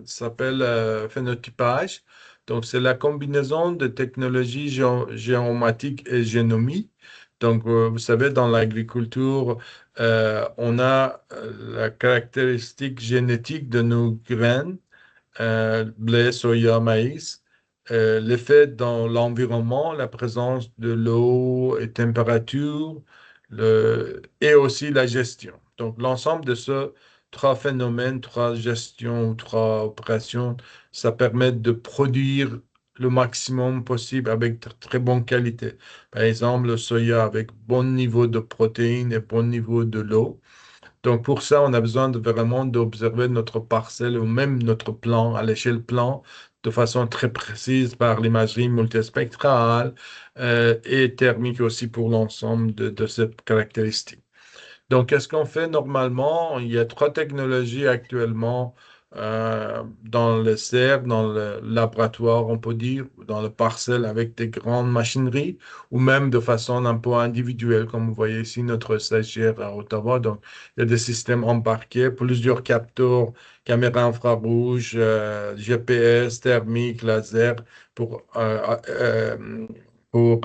s'appelle phénotypage. Donc, c'est la combinaison de technologies géomatiques et génomiques. Donc, vous savez, dans l'agriculture, on a la caractéristique génétique de nos graines, blé, soya, maïs, l'effet dans l'environnement, la présence de l'eau et température, et aussi la gestion. Donc, l'ensemble de ces trois phénomènes, trois gestions ou trois opérations, ça permet de produire le maximum possible avec très bonne qualité. Par exemple, le soya avec bon niveau de protéines et bon niveau de l'eau. Donc, pour ça, on a besoin vraiment d'observer notre parcelle ou même notre plan à l'échelle plan de façon très précise par l'imagerie multispectrale et thermique aussi pour l'ensemble de ces caractéristiques. Donc, qu'est-ce qu'on fait normalement? Il y a trois technologies actuellement dans le serre, dans le laboratoire, on peut dire, dans le parcelle avec des grandes machineries, ou même de façon un peu individuelle, comme vous voyez ici notre stagiaire à Ottawa. Donc, il y a des systèmes embarqués, plusieurs capteurs, caméras infrarouges, GPS, thermique, laser, pour, pour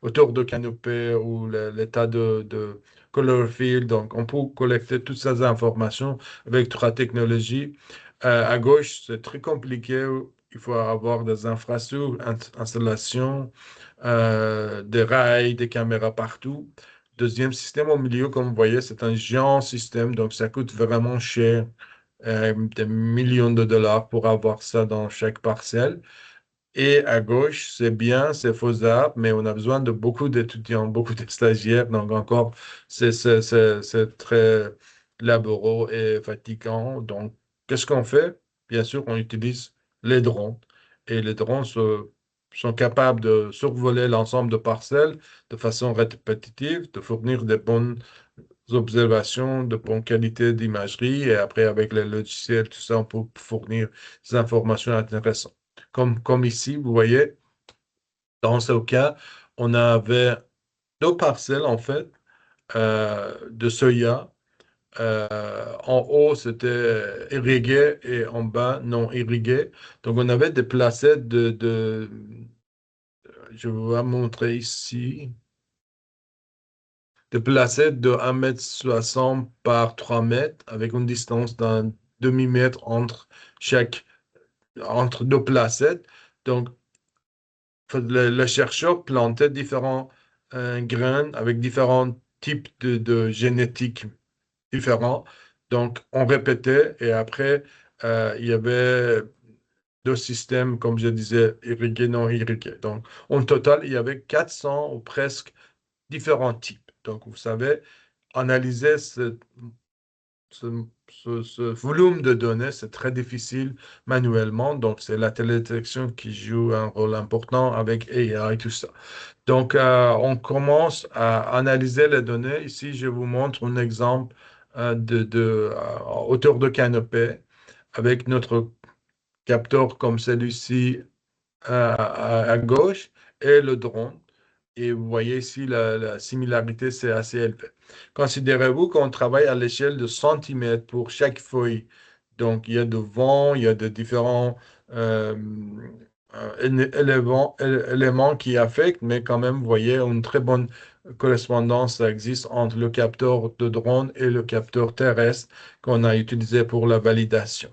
autour de canopée ou l'état de Colorfield. Donc, on peut collecter toutes ces informations avec trois technologies. À gauche, c'est très compliqué. Il faut avoir des infrastructures, installations, des rails, des caméras partout. Deuxième système au milieu, comme vous voyez, c'est un géant système, donc ça coûte vraiment cher, des millions de dollars pour avoir ça dans chaque parcelle. Et à gauche, c'est bien, c'est faisable, mais on a besoin de beaucoup d'étudiants, beaucoup de stagiaires. Donc encore, c'est très laborieux et fatigant. Donc, qu'est-ce qu'on fait? Bien sûr, on utilise les drones. Et les drones sont capables de survoler l'ensemble de parcelles de façon répétitive, de fournir des bonnes observations, de bonne qualité d'imagerie. Et après, avec les logiciels, tout ça, on peut fournir des informations intéressantes. Comme ici, vous voyez, dans ce cas, on avait deux parcelles, en fait, de soya. En haut, c'était irrigué et en bas, non irrigué. Donc, on avait des placettes je vais vous montrer ici, des placettes de 1,60 m par 3 mètres avec une distance d'un demi-mètre entre deux placettes. Donc, le chercheur plantait différents graines avec différents types de génétique différents. Donc, on répétait et après, il y avait deux systèmes, comme je disais, irrigués, non irrigués. Donc, en total, il y avait 400 ou presque différents types. Donc, vous savez, analyser ce, ce volume de données, c'est très difficile manuellement. Donc, c'est la télédétection qui joue un rôle important avec AI et tout ça. Donc, on commence à analyser les données. Ici, je vous montre un exemple hauteur de canopée avec notre capteur comme celui-ci à gauche et le drone. Et vous voyez ici, la similarité, c'est assez élevé. Considérez-vous qu'on travaille à l'échelle de centimètres pour chaque feuille. Donc, il y a de vent, il y a de différents euh, éléments qui affectent, mais quand même, vous voyez, une très bonne correspondance existe entre le capteur de drone et le capteur terrestre qu'on a utilisé pour la validation.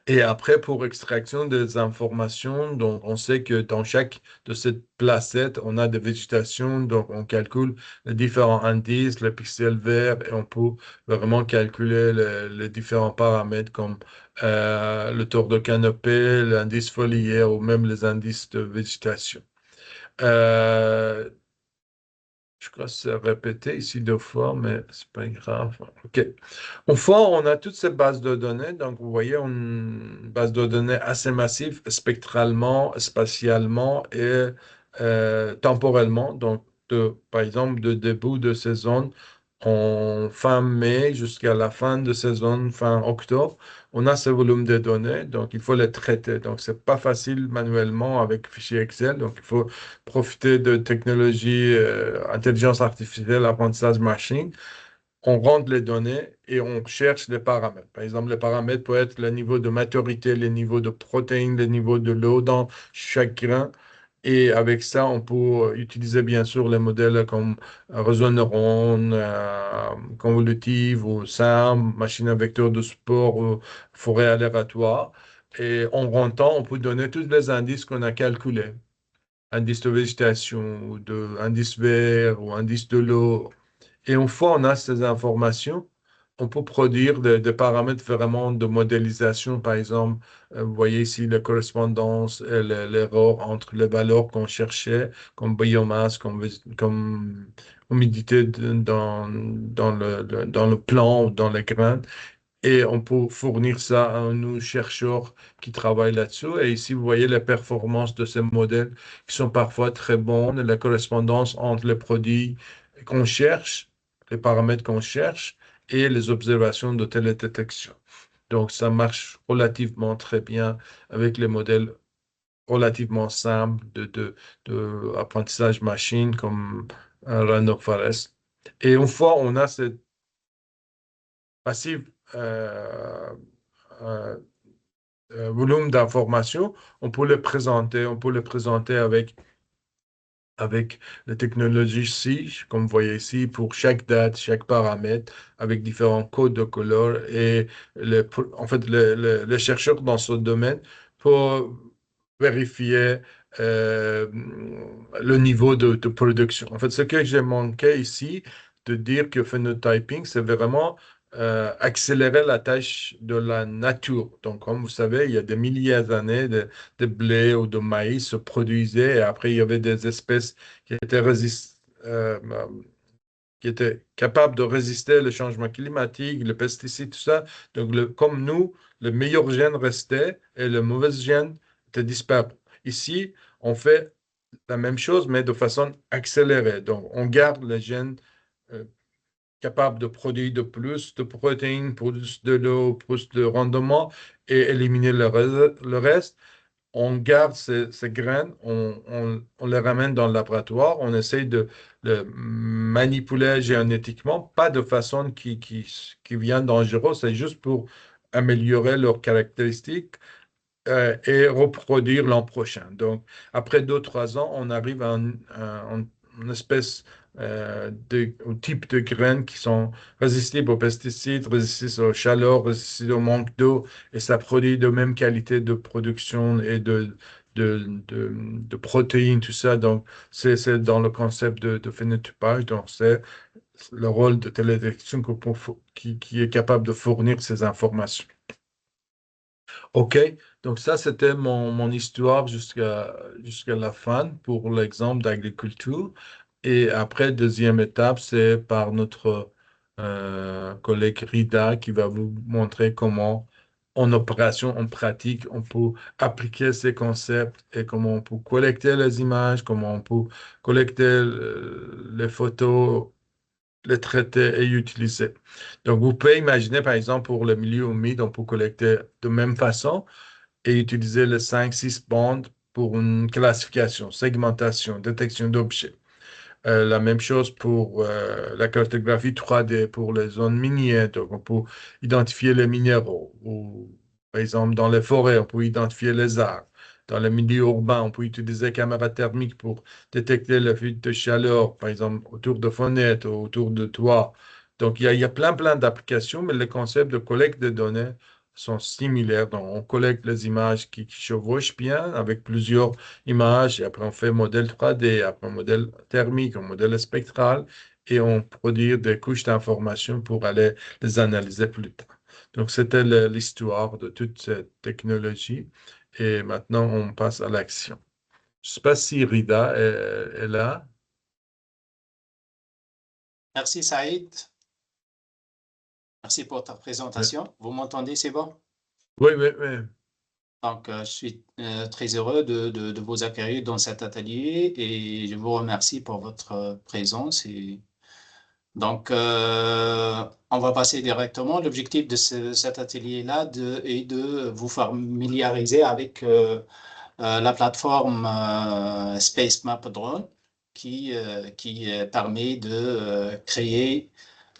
Et après, pour extraction des informations, donc on sait que dans chaque de ces placettes, on a des végétations, donc on calcule les différents indices, les pixels verts, et on peut vraiment calculer les différents paramètres comme le tour de canopée, l'indice foliaire ou même les indices de végétation. Euh, je crois que c'est répété ici deux fois, mais c'est pas grave. OK. Au fond, on a toutes ces bases de données. Donc, vous voyez, une base de données assez massive spectralement, spatialement et temporellement. Donc, par exemple, de début de saison en fin mai jusqu'à la fin de saison, fin octobre, on a ce volume de données. Donc, il faut les traiter. Donc, c'est pas facile manuellement avec fichier Excel. Donc, il faut profiter de technologies, intelligence artificielle, apprentissage machine. on rentre les données et on cherche les paramètres. Par exemple, les paramètres peuvent être le niveau de maturité, le niveau de protéines, le niveau de l'eau dans chaque grain. Et avec ça, on peut utiliser bien sûr les modèles comme réseau neuron, convolutive ou SAM, machine à vecteur de sport ou forêt aléatoire. Et en rentrant, on peut donner tous les indices qu'on a calculés. Indice de végétation, ou de indice vert, ou indice de l'eau. Et une fois on a ces informations, on peut produire des paramètres vraiment de modélisation. Par exemple, vous voyez ici la correspondance et l'erreur entre les valeurs qu'on cherchait, comme biomasse, comme humidité dans le plant, dans les graines. Et on peut fournir ça à nos chercheurs qui travaillent là-dessus. Et ici, vous voyez les performances de ces modèles qui sont parfois très bonnes, la correspondance entre les produits qu'on cherche, les paramètres qu'on cherche et les observations de télédétection. Donc, ça marche relativement très bien avec les modèles relativement simples de apprentissage machine comme Random Forest. Et une fois on a cette massive euh, volume d'informations, on peut le présenter avec la technologie C, comme vous voyez ici, pour chaque date, chaque paramètre, avec différents codes de couleur. Et en fait, les chercheurs dans ce domaine pour vérifier euh, le niveau de production. En fait, ce que j'ai manqué ici, de dire que phenotyping, c'est vraiment accélérer la tâche de la nature. Donc, comme vous savez, il y a des milliers d'années, de blé ou de maïs se produisaient et après, il y avait des espèces qui étaient qui étaient capables de résister au changement climatique, les pesticides, tout ça. Donc, comme nous, le meilleur gène restait et le mauvais gène était disparu. Ici, on fait la même chose, mais de façon accélérée. Donc, on garde les gènes euh, capables de produire de plus de protéines, plus de l'eau, plus de rendement et éliminer le reste. On garde ces graines, on les ramène dans le laboratoire, on essaye de le manipuler génétiquement, pas de façon qui vient dangereuse, c'est juste pour améliorer leurs caractéristiques et reproduire l'an prochain. Donc, après 2, 3 ans, on arrive à une espèce au type de graines qui sont résistibles aux pesticides, résistibles aux chaleurs, résistibles au manque d'eau, et ça produit de même qualité de production et de protéines, tout ça. Donc, c'est dans le concept de phénotypage. Donc, c'est le rôle de télédétection qui est capable de fournir ces informations. OK, donc ça, c'était mon histoire jusqu'à la fin pour l'exemple d'agriculture. Et après, deuxième étape, c'est par notre collègue Rida qui va vous montrer comment, en opération, en pratique, on peut appliquer ces concepts et comment on peut collecter les images, comment on peut collecter les photos, les traiter et utiliser. Donc, vous pouvez imaginer, par exemple, pour le milieu humide, on peut collecter de même façon et utiliser les 5, 6 bandes pour une classification, segmentation, détection d'objets. La même chose pour la cartographie 3D pour les zones minières. Donc, on peut identifier les minéraux. Ou, par exemple, dans les forêts, on peut identifier les arbres. Dans les milieux urbains, on peut utiliser caméras thermiques pour détecter la fuite de chaleur, par exemple, autour de fenêtres, ou autour de toits. Donc, il y a plein d'applications, mais les concepts de collecte de données sont similaires. Donc, on collecte les images qui chevauchent bien avec plusieurs images, et après on fait modèle 3D, après un modèle thermique, un modèle spectral, et on produit des couches d'informations pour aller les analyser plus tard. Donc, c'était l'histoire de toute cette technologie, et maintenant on passe à l'action. Je ne sais pas si Rida est là. Merci Saïd, merci pour ta Oui, présentation. Vous m'entendez, c'est bon? oui, oui. Oui. Donc, je suis très heureux de vous accueillir dans cet atelier et je vous remercie pour votre présence. Et donc, on va passer directement. L'objectif de cet atelier-là est de vous familiariser avec la plateforme Space Map Drone qui permet de créer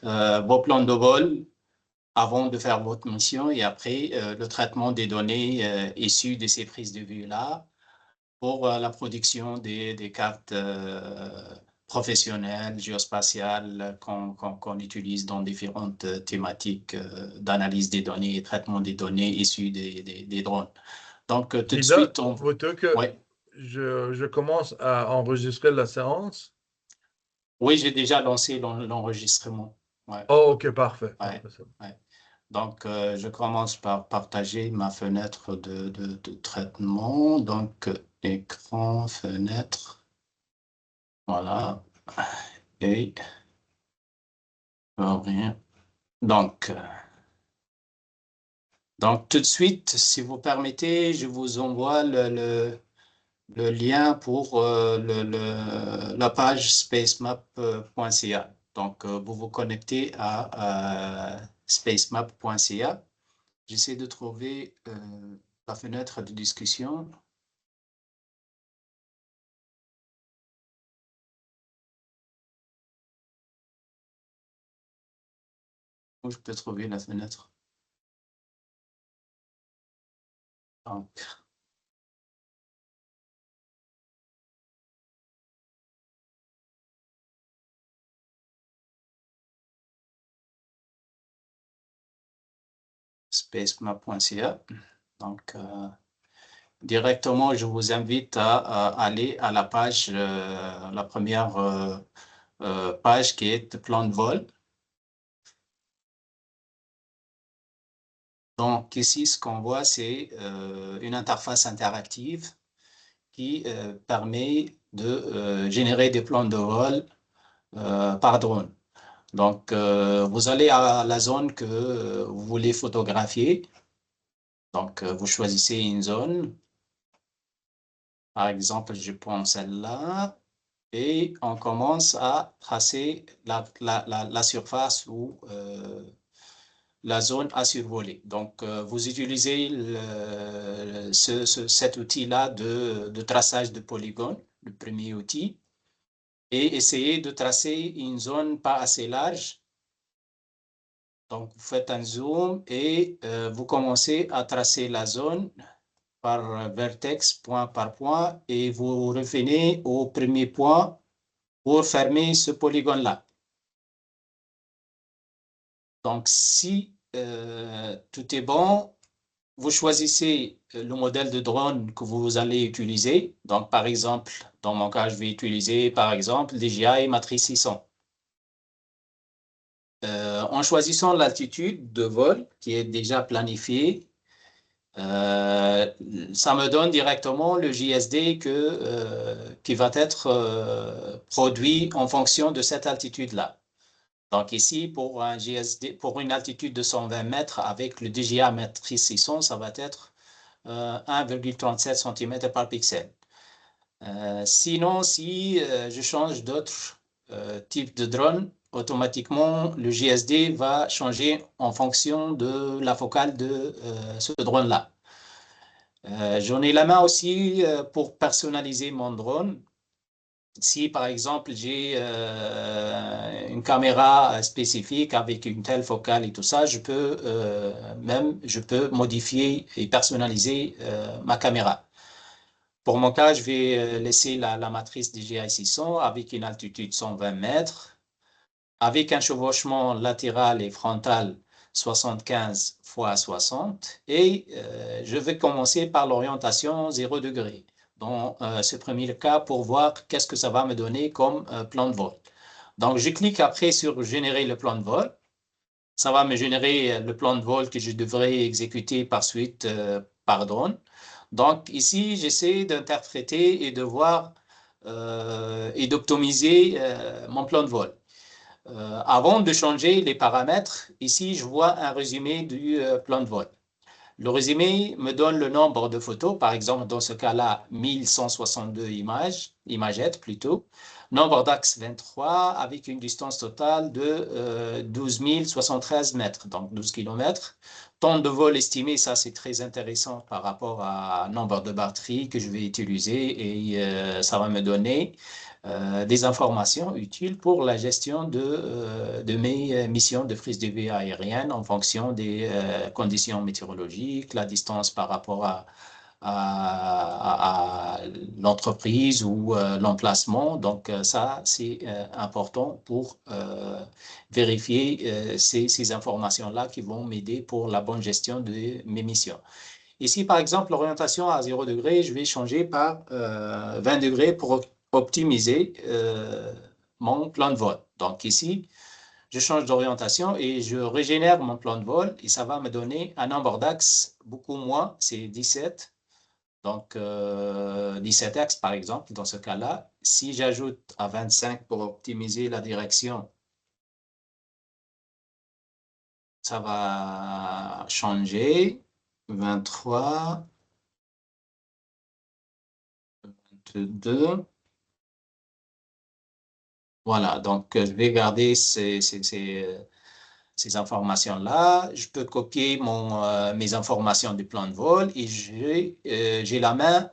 vos plans de vol avant de faire votre mission et après le traitement des données issues de ces prises de vue-là pour la production des cartes professionnelles, géospatiales qu'on utilise dans différentes thématiques d'analyse des données et traitement des données issues des drones. Donc, tout de Lida, suite, on... veux-tu que Oui, je commence à enregistrer la séance? oui, j'ai déjà lancé l'enregistrement. Ouais, Oh, ok, parfait, ouais, parfait. ouais. Donc, je commence par partager ma fenêtre de traitement. Donc, écran, fenêtre, voilà. Et rien. Donc, tout de suite, si vous permettez, je vous envoie le lien pour la page spacemap.ca. Donc, vous vous connectez à spacemap.ca. J'essaie de trouver la fenêtre de discussion. Où je peux trouver la fenêtre? Donc, spacemap.ca. Donc, directement, je vous invite à aller à la page, la première page qui est plan de vol. Donc ici, ce qu'on voit, c'est une interface interactive qui permet de générer des plans de vol par drone. Donc, vous allez à la zone que vous voulez photographier. Donc, vous choisissez une zone. Par exemple, je prends celle-là. Et on commence à tracer la surface ou la zone à survoler. Donc, vous utilisez cet outil-là de traçage de polygones, le premier outil, et essayez de tracer une zone pas assez large. Donc, vous faites un zoom et vous commencez à tracer la zone par vertex, point par point, et vous revenez au premier point pour fermer ce polygone-là. Donc, si tout est bon, vous choisissez le modèle de drone que vous allez utiliser. Donc, par exemple, dans mon cas, je vais utiliser, par exemple, DJI Matrix 600. En choisissant l'altitude de vol qui est déjà planifiée, ça me donne directement le JSD qui va être produit en fonction de cette altitude-là. Donc ici, pour un GSD, pour une altitude de 120 mètres avec le DJI Matrix 600, ça va être 1,37 cm par pixel. Sinon, si je change d'autres types de drone, automatiquement, le GSD va changer en fonction de la focale de ce drone-là. J'en ai la main aussi pour personnaliser mon drone. Si, par exemple, j'ai une caméra spécifique avec une telle focale et tout ça, je peux modifier et personnaliser ma caméra. Pour mon cas, je vais laisser la matrice DJI 600 avec une altitude 120 mètres, avec un chevauchement latéral et frontal 75 x 60. Et je vais commencer par l'orientation 0 degré dans ce premier cas pour voir qu'est-ce que ça va me donner comme plan de vol. Donc, je clique après sur générer le plan de vol. Ça va me générer le plan de vol que je devrais exécuter par suite par drone. Donc, ici, j'essaie d'interpréter et de voir et d'optimiser mon plan de vol. Avant de changer les paramètres, ici, je vois un résumé du plan de vol. Le résumé me donne le nombre de photos, par exemple, dans ce cas-là, 1162 imagettes plutôt. Nombre d'axes 23 avec une distance totale de 12 073 mètres, donc 12 km. Temps de vol estimé, ça c'est très intéressant par rapport à nombre de batteries que je vais utiliser et ça va me donner des informations utiles pour la gestion de mes missions de prise de vue aérienne en fonction des conditions météorologiques, la distance par rapport à l'entreprise ou l'emplacement. Donc, ça, c'est important pour vérifier ces informations-là qui vont m'aider pour la bonne gestion de mes missions. Ici, par exemple, l'orientation à 0 degré, je vais changer par 20 degrés pour optimiser mon plan de vol. Donc ici, je change d'orientation et je régénère mon plan de vol et ça va me donner un nombre d'axes beaucoup moins, c'est 17. Donc 17 axes par exemple, dans ce cas-là. Si j'ajoute à 25 pour optimiser la direction, ça va changer. 23, 22. Voilà, donc je vais garder ces informations-là. Je peux copier mes informations du plan de vol et j'ai la main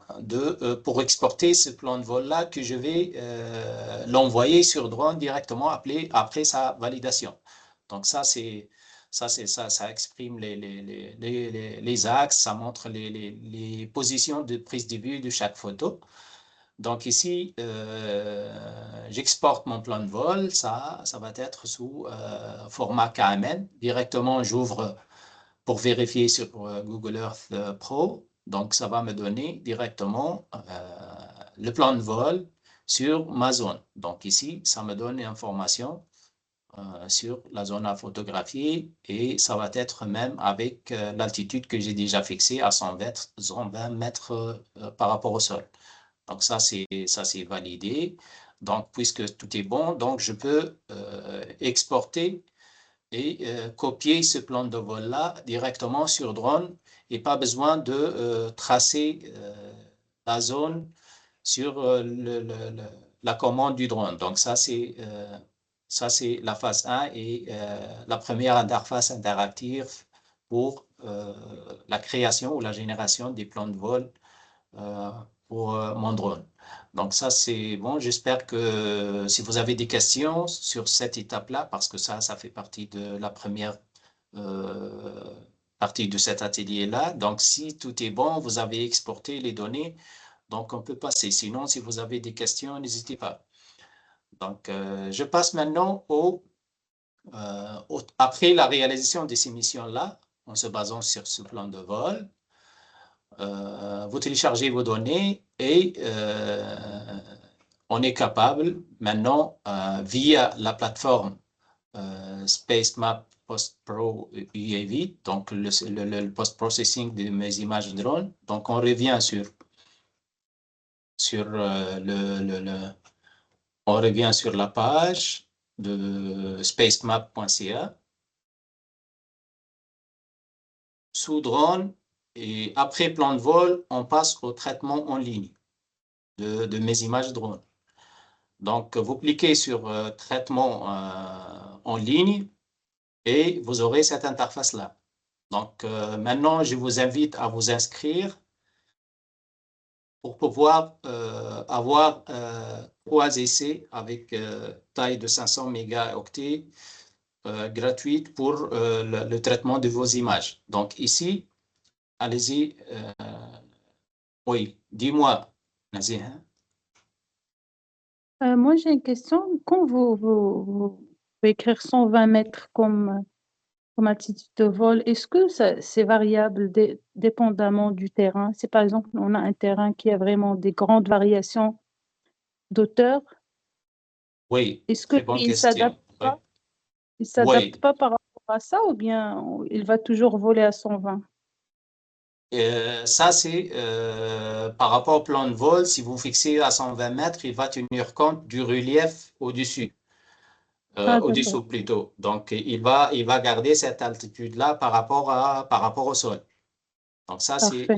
pour exporter ce plan de vol-là que je vais l'envoyer sur drone directement après sa validation. Donc ça exprime les axes, ça montre les positions de prise de vue de chaque photo. Donc ici, j'exporte mon plan de vol, ça va être sous format KML. Directement, j'ouvre pour vérifier sur Google Earth Pro. Donc, ça va me donner directement le plan de vol sur ma zone. Donc ici, ça me donne l'information sur la zone à photographier et ça va être même avec l'altitude que j'ai déjà fixée à 120 mètres par rapport au sol. Donc ça, c'est validé. Donc, puisque tout est bon, donc je peux exporter et copier ce plan de vol-là directement sur drone et pas besoin de tracer la zone sur la commande du drone. Donc ça, c'est la phase 1 et la première interface interactive pour la création ou la génération des plans de vol pour mon drone. Donc ça, c'est bon. J'espère que si vous avez des questions sur cette étape-là, parce que ça fait partie de la première partie de cet atelier-là. Donc, si tout est bon, vous avez exporté les données, donc on peut passer. Sinon, si vous avez des questions, n'hésitez pas. Donc, je passe maintenant après la réalisation de ces missions-là, en se basant sur ce plan de vol, vous téléchargez vos données et on est capable maintenant, via la plateforme SpaceMap Post-Pro UAV, donc le post-processing de mes images drone. Donc, on revient on revient sur la page de spacemap.ca. Sous drone, et après plan de vol, on passe au traitement en ligne de mes images drone. Donc, vous cliquez sur traitement en ligne et vous aurez cette interface-là. Donc, maintenant, je vous invite à vous inscrire pour pouvoir avoir 3 essais avec taille de 500 mégaoctets gratuite pour le traitement de vos images. Donc, ici, allez-y. Oui, dis-moi, Naziha. Moi, j'ai une question. Quand vous pouvez écrire 120 mètres comme altitude de vol, est-ce que c'est variable dépendamment du terrain? Si par exemple, on a un terrain qui a vraiment des grandes variations d'auteur, Oui, est-ce très bonne qu'il ne question. s'adapte Oui. pas? Il s'adapte Oui. pas par rapport à ça ou bien il va toujours voler à 120? Ça, c'est par rapport au plan de vol. Si vous fixez à 120 mètres, il va tenir compte du relief au-dessus. Ah, Au-dessous d'accord, plutôt. Donc, il va garder cette altitude-là par rapport au sol. Donc, ça, parfait.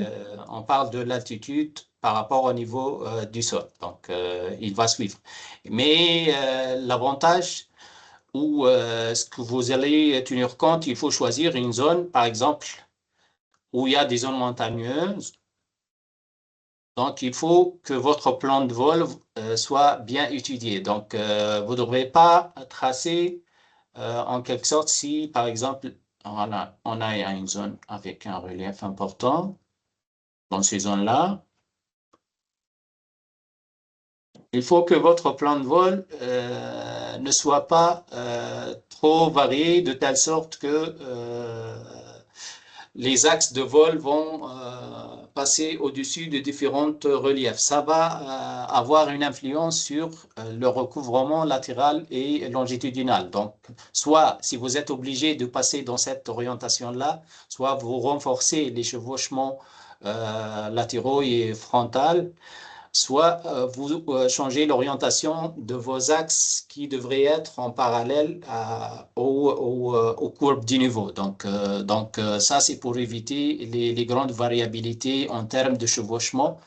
on parle de l'altitude par rapport au niveau du sol. Donc, il va suivre. Mais l'avantage ou ce que vous allez tenir compte, il faut choisir une zone, par exemple, où il y a des zones montagneuses Donc, il faut que votre plan de vol soit bien étudié. Donc, vous ne devrez pas tracer en quelque sorte si, par exemple, on a une zone avec un relief important. Dans ces zones-là, il faut que votre plan de vol ne soit pas trop varié de telle sorte que les axes de vol vont passer au-dessus de différents reliefs. Ça va avoir une influence sur le recouvrement latéral et longitudinal. Donc, soit si vous êtes obligé de passer dans cette orientation-là, soit vous renforcez les chevauchements latéraux et frontaux, soit vous changez l'orientation de vos axes qui devraient être en parallèle aux courbes du niveau. Donc ça, c'est pour éviter les grandes variabilités en termes de chevauchement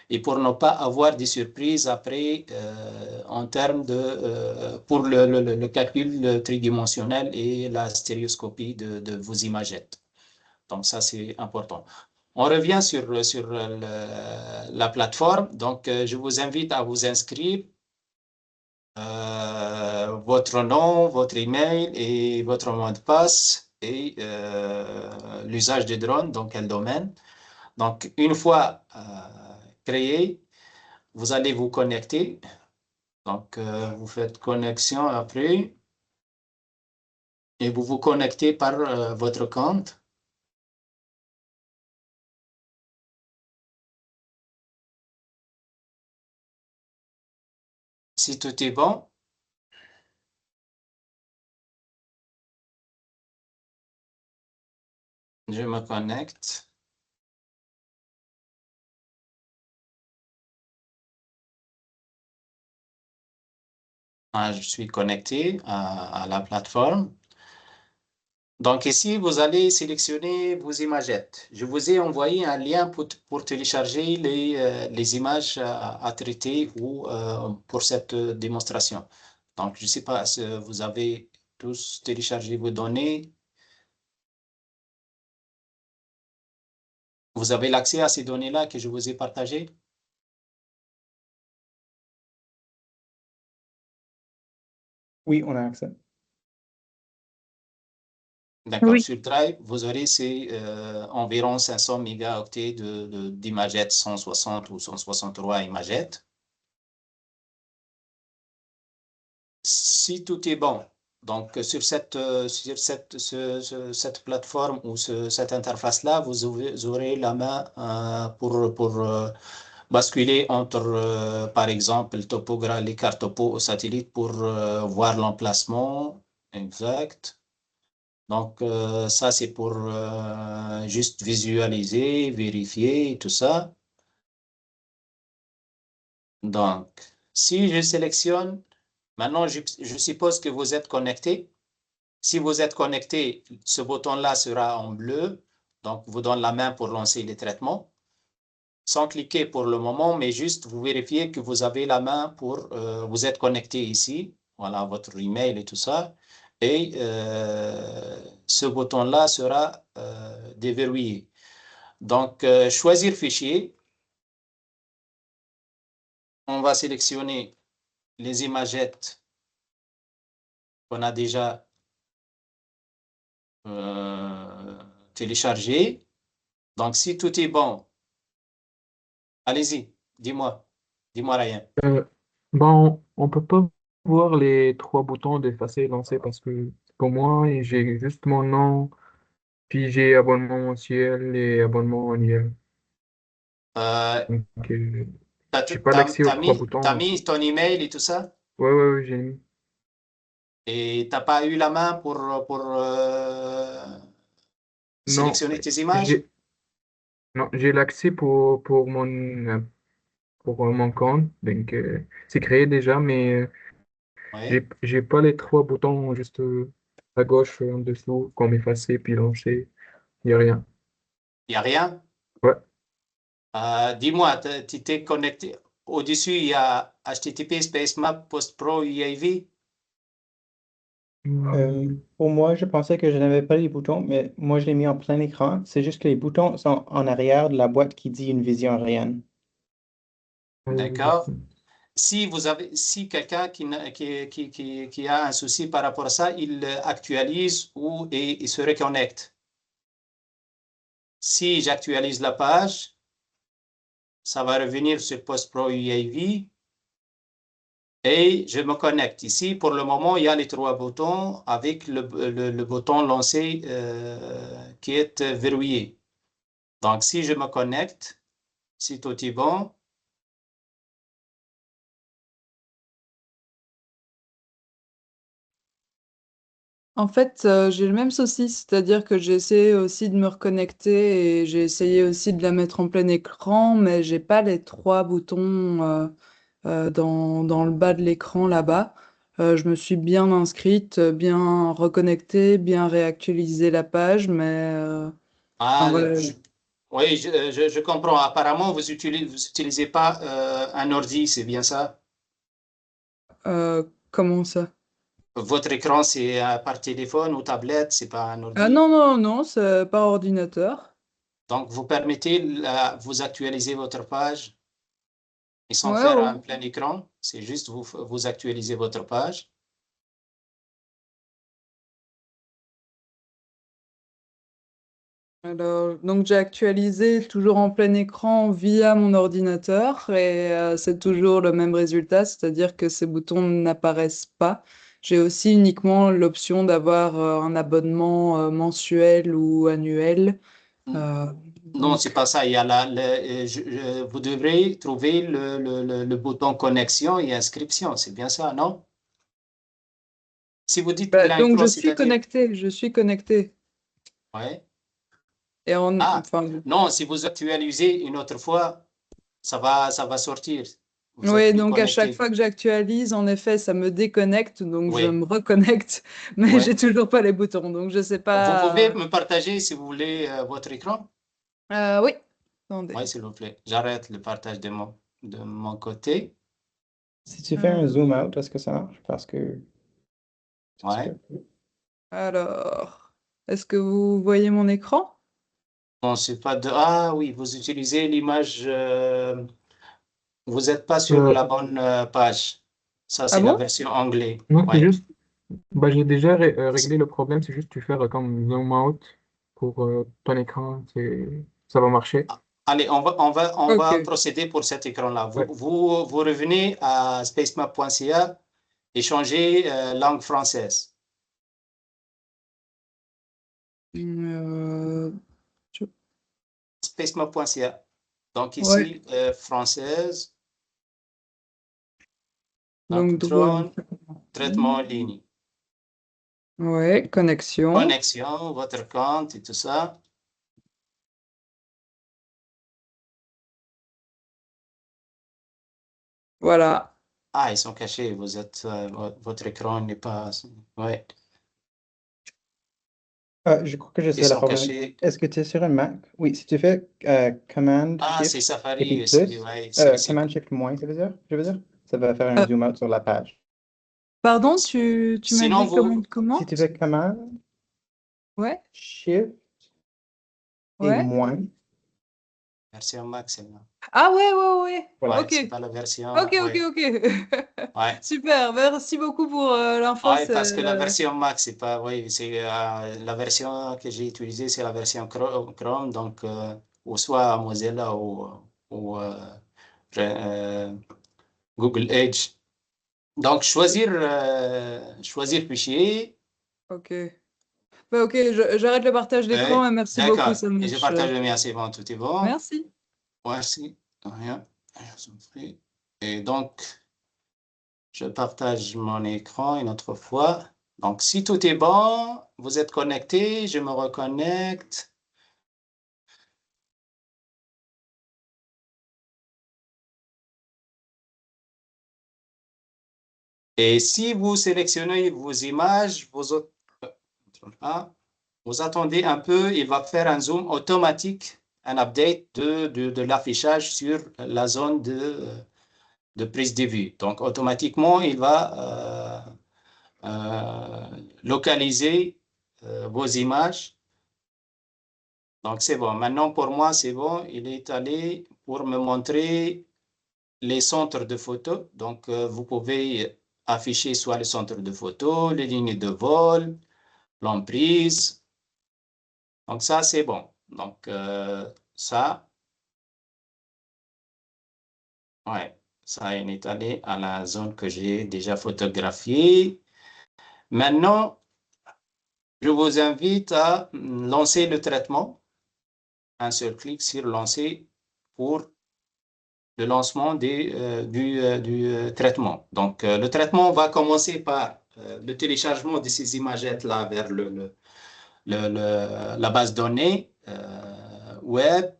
et pour ne pas avoir des surprises après en termes pour le calcul tridimensionnel et la stéréoscopie de vos imagettes. Donc ça, c'est important. On revient sur la plateforme. Donc, je vous invite à vous inscrire, votre nom, votre email et votre mot de passe et l'usage de drone, dans quel domaine. Donc, une fois créé, vous allez vous connecter. Donc, vous faites connexion après et vous vous connectez par votre compte. Si tout est bon, je me connecte. Je suis connecté à la plateforme. Donc ici, vous allez sélectionner vos imagettes. Je vous ai envoyé un lien pour télécharger les images à traiter ou pour cette démonstration. Donc, je ne sais pas si vous avez tous téléchargé vos données. Vous avez l'accès à ces données-là que je vous ai partagées? Oui, on a accès. D'accord. Oui. Sur Drive, vous aurez environ 500 mégaoctets d'imagettes 160 ou 163 imagettes. Si tout est bon, donc sur cette plateforme ou cette interface-là, vous aurez la main pour basculer entre, par exemple, les cartes topo au satellite pour voir l'emplacement exact. Donc, ça, c'est pour juste visualiser, vérifier et tout ça. Donc, si je sélectionne, maintenant, je suppose que vous êtes connecté. Si vous êtes connecté, ce bouton-là sera en bleu. Donc, vous donne la main pour lancer les traitements. Sans cliquer pour le moment, mais juste vous vérifiez que vous avez la main pour vous êtes connecté ici. Voilà, votre email et tout ça. Et ce bouton-là sera déverrouillé. Donc, choisir fichier. On va sélectionner les imagettes qu'on a déjà téléchargées. Donc, si tout est bon, allez-y, dis-moi. Dis-moi rien. Bon, on peut pas voir les trois boutons d'effacer et lancer parce que pour moi, j'ai juste mon nom, puis j'ai abonnement mensuel et abonnement annuel. Euh, Donc, j'ai pas t'as, d'accès aux t'as trois mis, boutons. t'as mis ton email et tout ça? Ouais, ouais, ouais, j'ai mis. Et t'as pas eu la main pour Non, sélectionner tes images? j'ai non, j'ai l'accès pour mon compte. Donc, c'est créé déjà, mais Oui. j'ai pas les trois boutons juste à gauche, en dessous, comme effacer puis lancer. Il n'y a rien. Il n'y a rien? Ouais. Dis-moi, tu t'es connecté. Au-dessus, il y a HTTP Space Map Post Pro UAV. Pour moi, je pensais que je n'avais pas les boutons, mais moi, je l'ai mis en plein écran. C'est juste que les boutons sont en arrière de la boîte qui dit une vision aérienne. D'accord? Si quelqu'un qui a un souci par rapport à ça, il actualise et il se reconnecte. Si j'actualise la page, ça va revenir sur PostPro UAV et je me connecte. Ici, pour le moment, il y a les 3 boutons avec le bouton lancer qui est verrouillé. Donc, si je me connecte, si tout est bon, En fait, j'ai le même souci, c'est-à-dire que j'ai essayé aussi de me reconnecter et j'ai essayé aussi de la mettre en plein écran, mais j'ai pas les 3 boutons dans le bas de l'écran là-bas. Je me suis bien inscrite, bien reconnectée, bien réactualisé la page, mais enfin, voilà. oui, je comprends. Apparemment, vous utilisez pas un ordi, c'est bien ça? Comment ça? Votre écran, c'est par téléphone ou tablette, c'est pas un Ah ordi. non, non, non, c'est par ordinateur. Donc, vous permettez, vous actualiser votre page et sans Ouais, faire ouais. un plein écran. C'est juste vous actualisez votre page. Alors, donc j'ai actualisé toujours en plein écran via mon ordinateur et c'est toujours le même résultat, c'est-à-dire que ces boutons n'apparaissent pas. J'ai aussi uniquement l'option d'avoir un abonnement mensuel ou annuel. Euh, Non, c'est donc, pas ça. Il y a vous devrez trouver le bouton connexion et inscription. C'est bien ça, non? Si vous dites bah, plein donc écran, je suis c'est-à-dire. connectée, je suis connectée. Ouais. Et Ah, enfin, non, si vous actualisez une autre fois, ça va sortir. Vous êtes oui, plus donc à chaque connecté. fois que j'actualise, en effet, ça me déconnecte, donc je Oui, me reconnecte, mais oui. j'ai toujours pas les boutons, donc je sais Vous pouvez pas. me partager, si vous voulez, votre écran? Oui, attendez. Oui, s'il vous plaît. J'arrête le partage de mon côté. Si tu fais un Euh, zoom out, est-ce que ça marche? Parce que c'est Ouais. super cool. Alors, est-ce que vous voyez mon écran? Non, c'est pas de. Ah oui, vous utilisez l'image. Vous n'êtes pas sur Euh, la bonne page. Ça, Ah c'est la bon? version anglais. non, c'est Ouais. juste, bah, j'ai déjà réglé le problème, c'est juste tu fais comme zoom out pour ton écran, ça va marcher. Allez, on va Ok. procéder pour cet écran-là. Vous, Ouais. vous, vous revenez à spacemap.ca et changez langue française. Euh, je- Spacemap.ca. Donc Ouais, ici, française, donc droit. contrôle, traitement en ligne. Ouais, connexion. Connexion, votre compte et tout ça. Voilà. Ah, ils sont cachés. Votre écran n'est pas. Ouais, Je crois que je ils sais la sont problème. cachés. Est-ce que tu es sur un Mac? Oui, si tu fais Command Ah, c'est Shift et puis Safari aussi. plus, Ouais, Command Shift moins, je veux dire, ça va faire un Euh, zoom out sur la page. Pardon, tu m'as Sinon, dit comment? Si Comment? tu fais Command Ouais, Shift et ouais. moins, version Max, c'est là. Ah ouais, ouais, ouais. voilà. Ouais, Ok, c'est pas la version. ok, ok, Ouais, ok. ouais. Super, merci beaucoup pour l'info. Ouais, parce que la version Mac, c'est pas. Oui, c'est la version que j'ai utilisée, c'est la version Chrome, donc ou soit Mozilla ou euh, Google Edge. Donc choisir fichier. Ok. Bah, ok, j'arrête le partage d'écran et merci beaucoup, D'accord. ça Et je marche. partage le mien, c'est bon, tout est bon. Merci. Merci. Rien. Je vous en prie. Et donc, je partage mon écran une autre fois. Donc, si tout est bon, vous êtes connecté, je me reconnecte. Et si vous sélectionnez vos images, vous attendez un peu, il va faire un zoom automatique, un update de l'affichage sur la zone de prise de vue. Donc, automatiquement, il va localiser vos images. Donc, c'est bon. Maintenant, pour moi, c'est bon. Il est allé pour me montrer les centres de photos. Donc, vous pouvez afficher soit le centre de photo, les lignes de vol, l'emprise. Donc, ça, c'est bon. Donc, ça, ouais, ça est étalé à la zone que j'ai déjà photographiée. Maintenant, je vous invite à lancer le traitement. Un seul clic sur lancer pour le lancement du traitement. Donc, le traitement va commencer par le téléchargement de ces imagettes-là vers la base de données web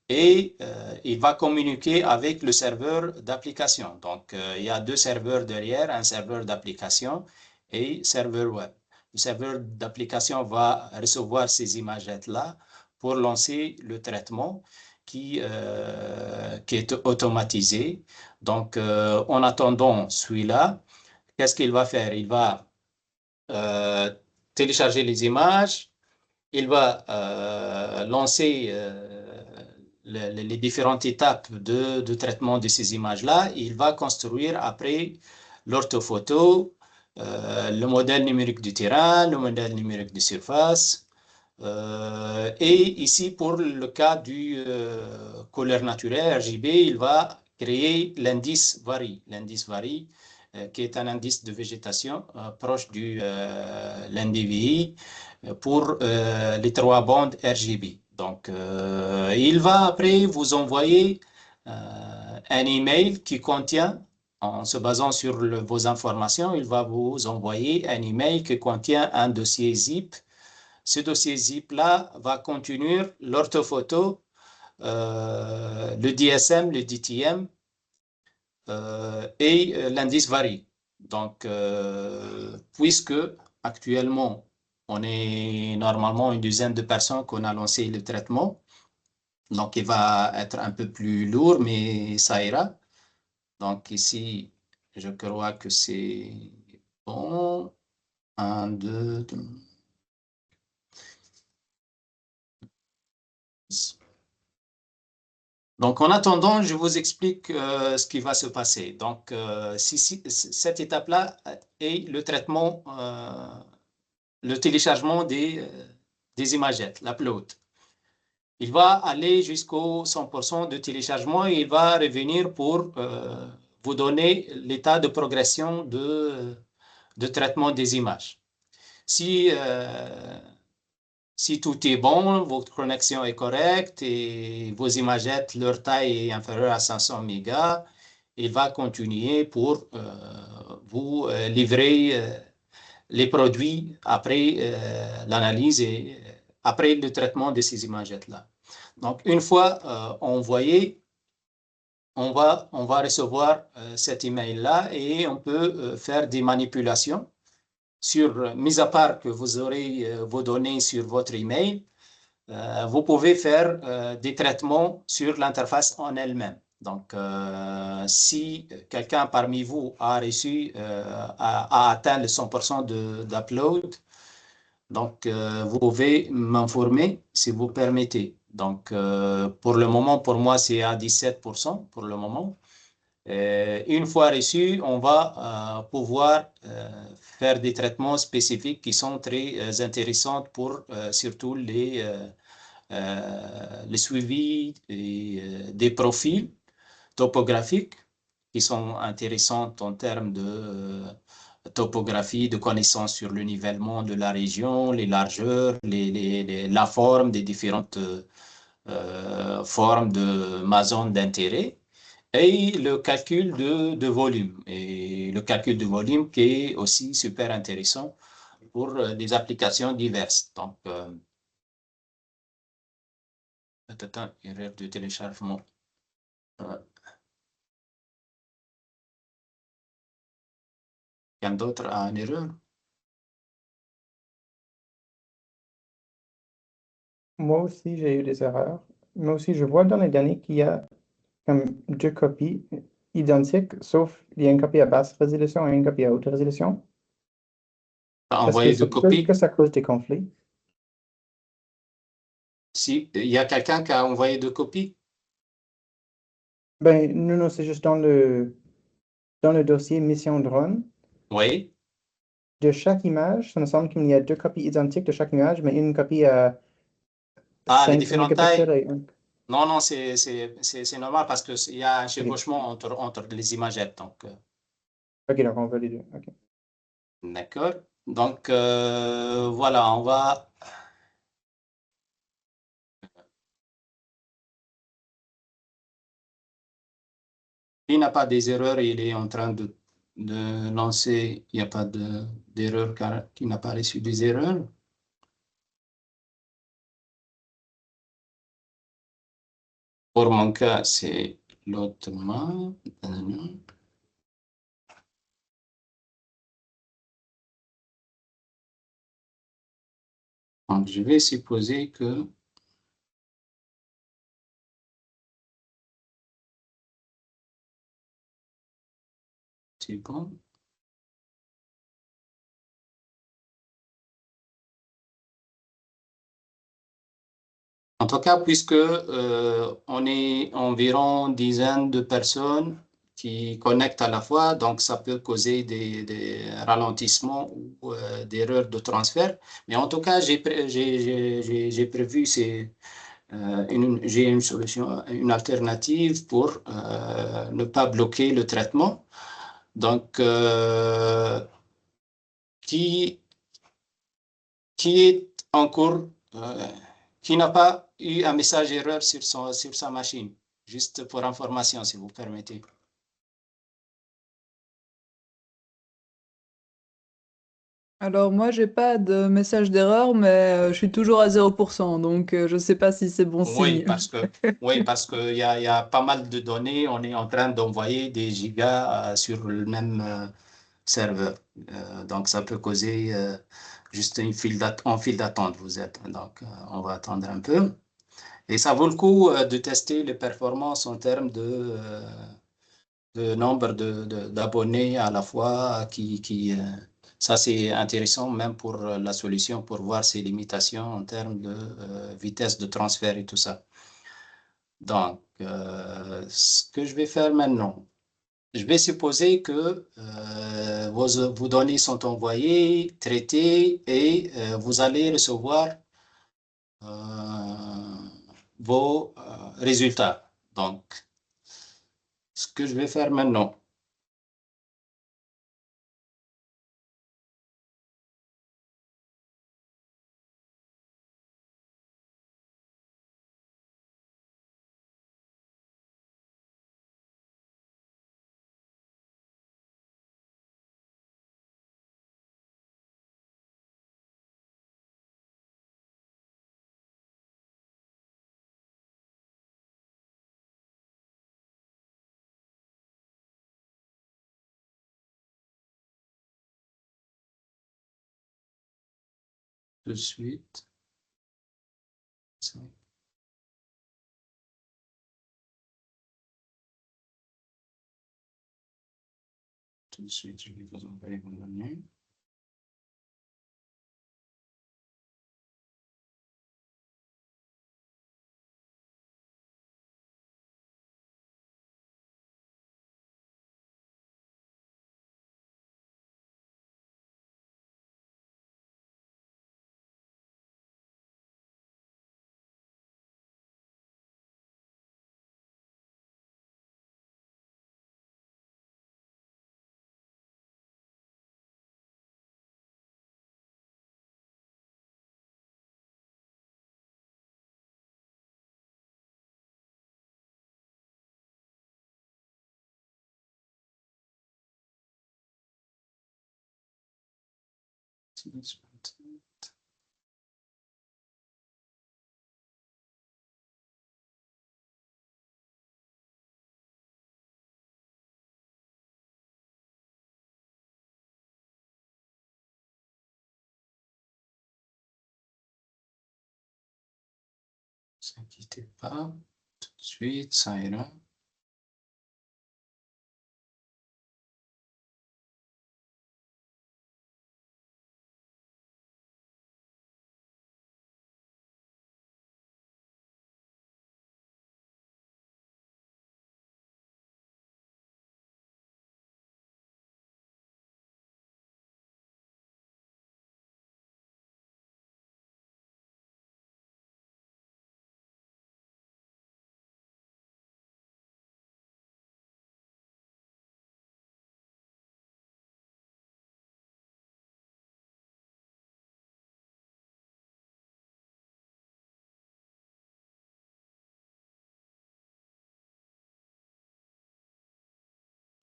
et il va communiquer avec le serveur d'application. Donc, il y a deux serveurs derrière, un serveur d'application et serveur web. Le serveur d'application va recevoir ces imagettes-là pour lancer le traitement qui est automatisé. Donc, en attendant celui-là, qu'est-ce qu'il va faire? Il va télécharger les images, il va lancer les différentes étapes de traitement de ces images-là. Il va construire après l'orthophoto, le modèle numérique du terrain, le modèle numérique de surface. Et ici, pour le cas du couleur naturelle RGB, il va créer l'indice varie. L'indice varie, qui est un indice de végétation proche de l'NDVI pour les trois bandes RGB. Donc, il va après vous envoyer un email qui contient, en se basant sur vos informations, il va vous envoyer un email qui contient un dossier zip. Ce dossier zip-là va contenir l'orthophoto, le DSM, le DTM et l'indice varie. Donc, puisque actuellement, on est normalement une dizaine de personnes qu'on a lancé le traitement, donc il va être un peu plus lourd, mais ça ira. Donc ici, je crois que c'est bon. 1, 2, 3. Donc, en attendant, je vous explique ce qui va se passer. Donc, cette étape-là est le traitement, le téléchargement des imagettes, l'upload. Il va aller jusqu'au 100% de téléchargement et il va revenir pour vous donner l'état de progression de traitement des images. Si tout est bon, votre connexion est correcte et vos imagettes, leur taille est inférieure à 500 mégas, il va continuer pour vous livrer les produits après l'analyse et après le traitement de ces imagettes-là. Donc, une fois envoyé, on va recevoir cet email-là et on peut faire des manipulations. Mis à part que vous aurez vos données sur votre email, vous pouvez faire des traitements sur l'interface en elle-même. Donc, si quelqu'un parmi vous a atteint le 100% d'upload, donc vous pouvez m'informer si vous permettez. Donc, pour le moment, pour moi, c'est à 17% pour le moment. Une fois reçu, on va pouvoir faire des traitements spécifiques qui sont très intéressants pour surtout le suivi des profils topographiques qui sont intéressants en termes de topographie, de connaissances sur le nivellement de la région, les largeurs, la forme des différentes formes de ma zone d'intérêt. Et le calcul de volume. Et le calcul de volume qui est aussi super intéressant pour des applications diverses. Donc, peut-être une erreur de téléchargement. Quelqu'un d'autre a une erreur? Moi aussi, j'ai eu des erreurs. Moi aussi, je vois dans les données qu'il y a comme deux copies identiques, sauf il y a une copie à basse résolution et une copie à haute résolution. Envoyer de copies. Est-ce que ça cause des conflits? Si, il y a quelqu'un qui a envoyé deux copies. Ben, non, c'est juste dans le dossier mission drone. Oui. De chaque image, ça me semble qu'il y a 2 copies identiques de chaque image, mais une copie à Ah, les 5 différentes mégapixels tailles. et un. Non, non, c'est normal parce qu'il y a un Ok, chevauchement entre les imagettes. Donc, ok, donc on veut les deux. Ok. d'accord. Donc, voilà, on va. Il n'a pas des erreurs, il est en train de lancer. Il n'y a pas d'erreur car il n'a pas reçu des erreurs. Pour mon cas, c'est l'autre main. Donc, je vais supposer que c'est bon. En tout cas, puisque on est environ une dizaine de personnes qui connectent à la fois, donc ça peut causer des ralentissements ou des erreurs de transfert. Mais en tout cas, j'ai prévu j'ai une solution, une alternative pour ne pas bloquer le traitement. Donc, qui, qui est en cours, qui n'a pas eu un message erreur sur sa machine. Juste pour information, si vous permettez. Alors moi, j'ai pas de message d'erreur, mais je suis toujours à 0%, donc je sais pas si c'est bon Oui, signe. parce que il y a pas mal de données. On est en train d'envoyer des gigas sur le même serveur. Donc, ça peut causer juste en file d'attente, vous êtes. Donc, on va attendre un peu. Et ça vaut le coup de tester les performances en termes de nombre d'abonnés à la fois ça c'est intéressant même pour la solution pour voir ses limitations en termes de vitesse de transfert et tout ça. Donc, ce que je vais faire maintenant, je vais supposer que vos données sont envoyées, traitées et vous allez recevoir euh, vos résultats. Donc, ce que je vais faire maintenant, tout de suite, tout de suite, je vais vous envoyer vos données. Ne vous inquiétez pas, tout de suite, ça ira.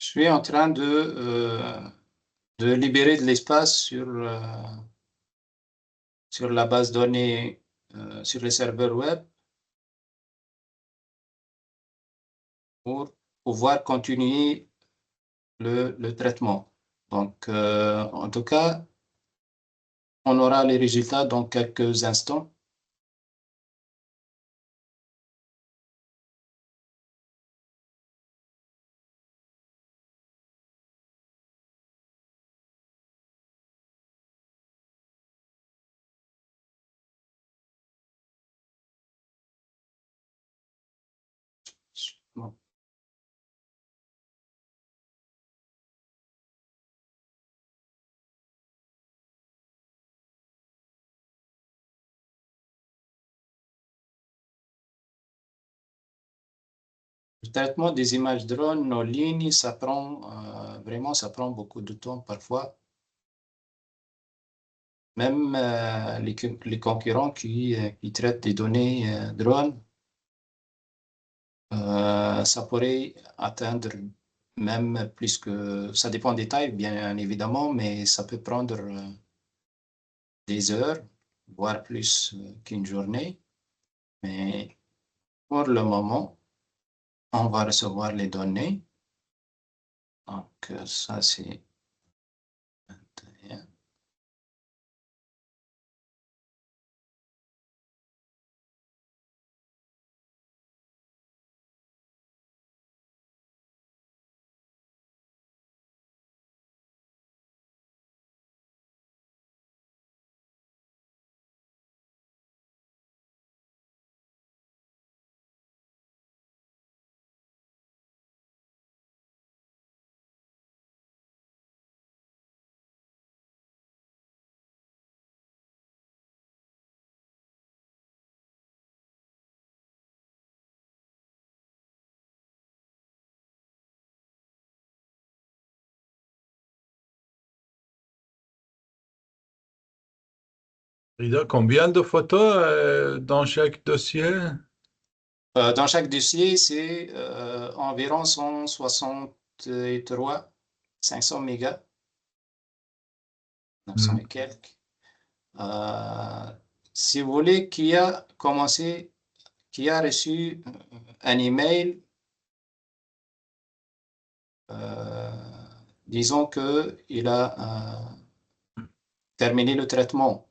Je suis en train de libérer de l'espace sur la base données, sur les serveurs web pour pouvoir continuer le traitement. Donc, en tout cas, on aura les résultats dans quelques instants. Bon. Le traitement des images drones en ligne, ça prend vraiment, ça prend beaucoup de temps parfois. Même les concurrents qui traitent des données drones, ça pourrait atteindre même plus que... Ça dépend des tailles, bien évidemment, mais ça peut prendre des heures, voire plus qu'une journée. Mais pour le moment, on va recevoir les données. Donc, ça, c'est 21. Frida, combien de photos dans chaque dossier? Dans chaque dossier, c'est environ 163, 500 mégas, 900 et quelques. Si vous voulez, qui a reçu un email, disons qu'il a terminé le traitement.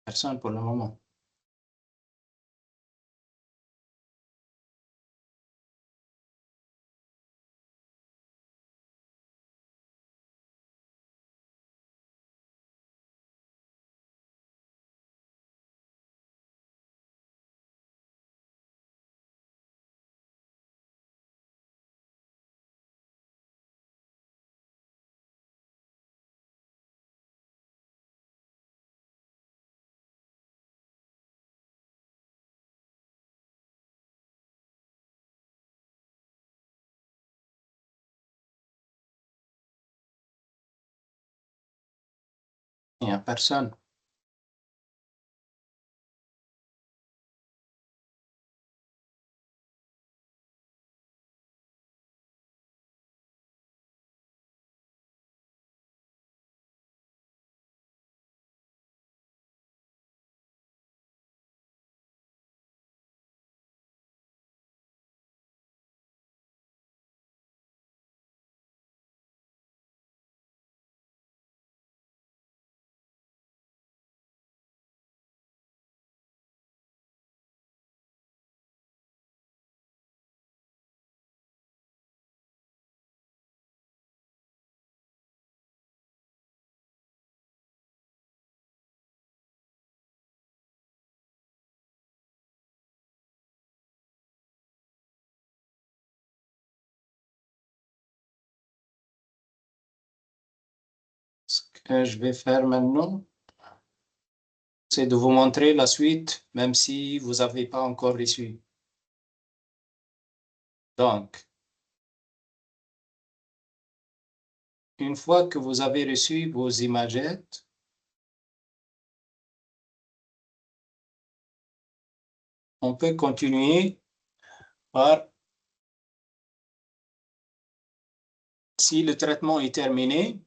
Personne pour le moment. Il n'y a personne. que je vais faire maintenant, c'est de vous montrer la suite, même si vous n'avez pas encore reçu. Donc, une fois que vous avez reçu vos imagettes, on peut continuer par, si le traitement est terminé,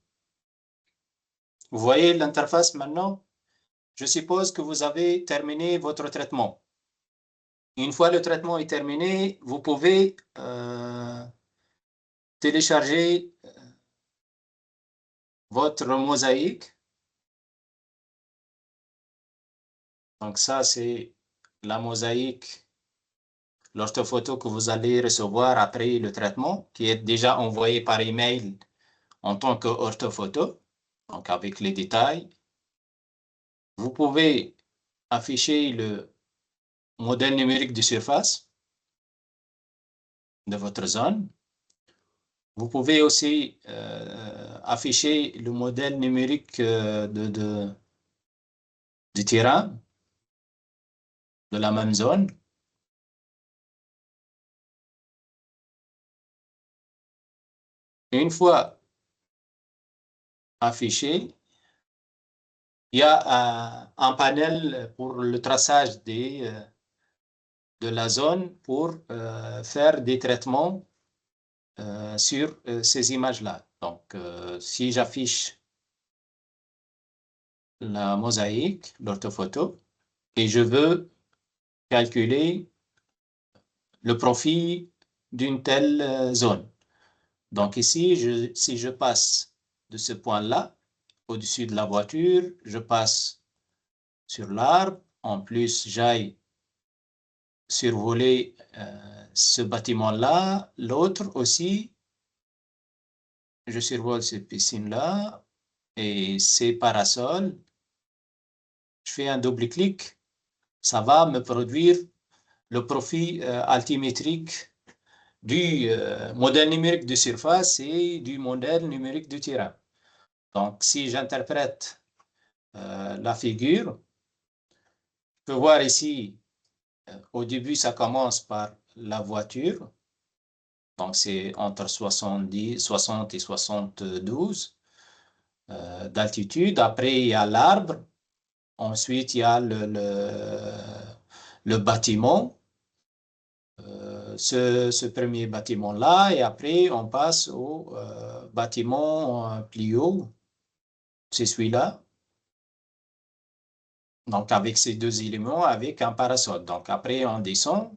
vous voyez l'interface maintenant? Je suppose que vous avez terminé votre traitement. Une fois le traitement est terminé, vous pouvez télécharger votre mosaïque. Donc ça, c'est la mosaïque, l'orthophoto que vous allez recevoir après le traitement, qui est déjà envoyé par email en tant qu'orthophoto, donc avec les détails. Vous pouvez afficher le modèle numérique de surface de votre zone. Vous pouvez aussi afficher le modèle numérique du terrain de la même zone. Une fois affiché, il y a un panel pour le traçage de la zone pour faire des traitements sur ces images-là. Donc, si j'affiche la mosaïque, l'orthophoto, et je veux calculer le profil d'une telle zone. Donc ici, si je passe de ce point-là, au-dessus de la voiture, je passe sur l'arbre. En plus, j'aille survoler ce bâtiment-là. L'autre aussi, je survole cette piscine-là et ces parasols. Je fais un double-clic. Ça va me produire le profil altimétrique du modèle numérique de surface et du modèle numérique du terrain. Donc, si j'interprète la figure, je peux voir ici, au début, ça commence par la voiture. Donc, c'est entre 60 et 72 d'altitude. Après, il y a l'arbre. Ensuite, il y a le bâtiment. Ce premier bâtiment-là. Et après, on passe au bâtiment plus haut. C'est celui-là. Donc, avec ces deux éléments, avec un parasol. Donc, après, on descend.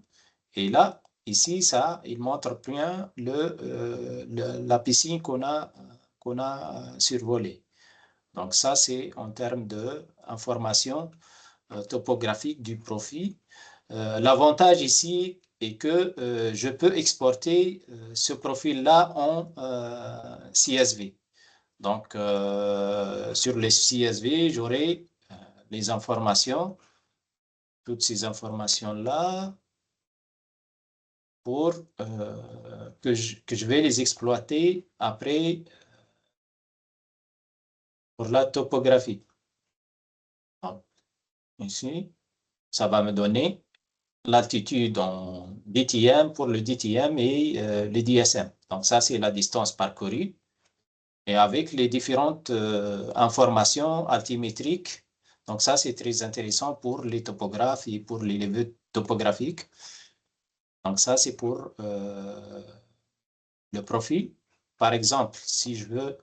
Et là, ici, ça, il montre bien la piscine qu'on a survolée. Donc, ça, c'est en termes d'information topographique du profil. L'avantage ici est que je peux exporter ce profil-là en CSV. Donc, sur les CSV, j'aurai les informations, toutes ces informations-là, pour que je vais les exploiter après pour la topographie. Donc, ici, ça va me donner l'altitude en DTM pour le DTM et le DSM. Donc, ça, c'est la distance parcourue. Et avec les différentes informations altimétriques. Donc, ça, c'est très intéressant pour les topographes et pour les levées topographiques. Donc, ça, c'est pour le profil. Par exemple, si je veux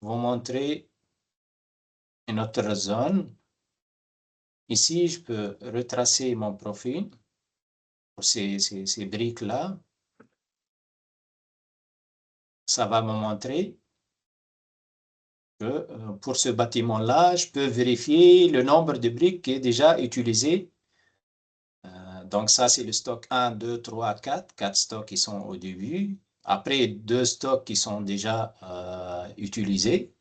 vous montrer une autre zone, ici, je peux retracer mon profil pour ces briques-là. Ça va me montrer que pour ce bâtiment-là, je peux vérifier le nombre de briques qui est déjà utilisé. Donc, ça, c'est le stock 1, 2, 3, 4. 4 stocks qui sont au début. Après, 2 stocks qui sont déjà utilisés.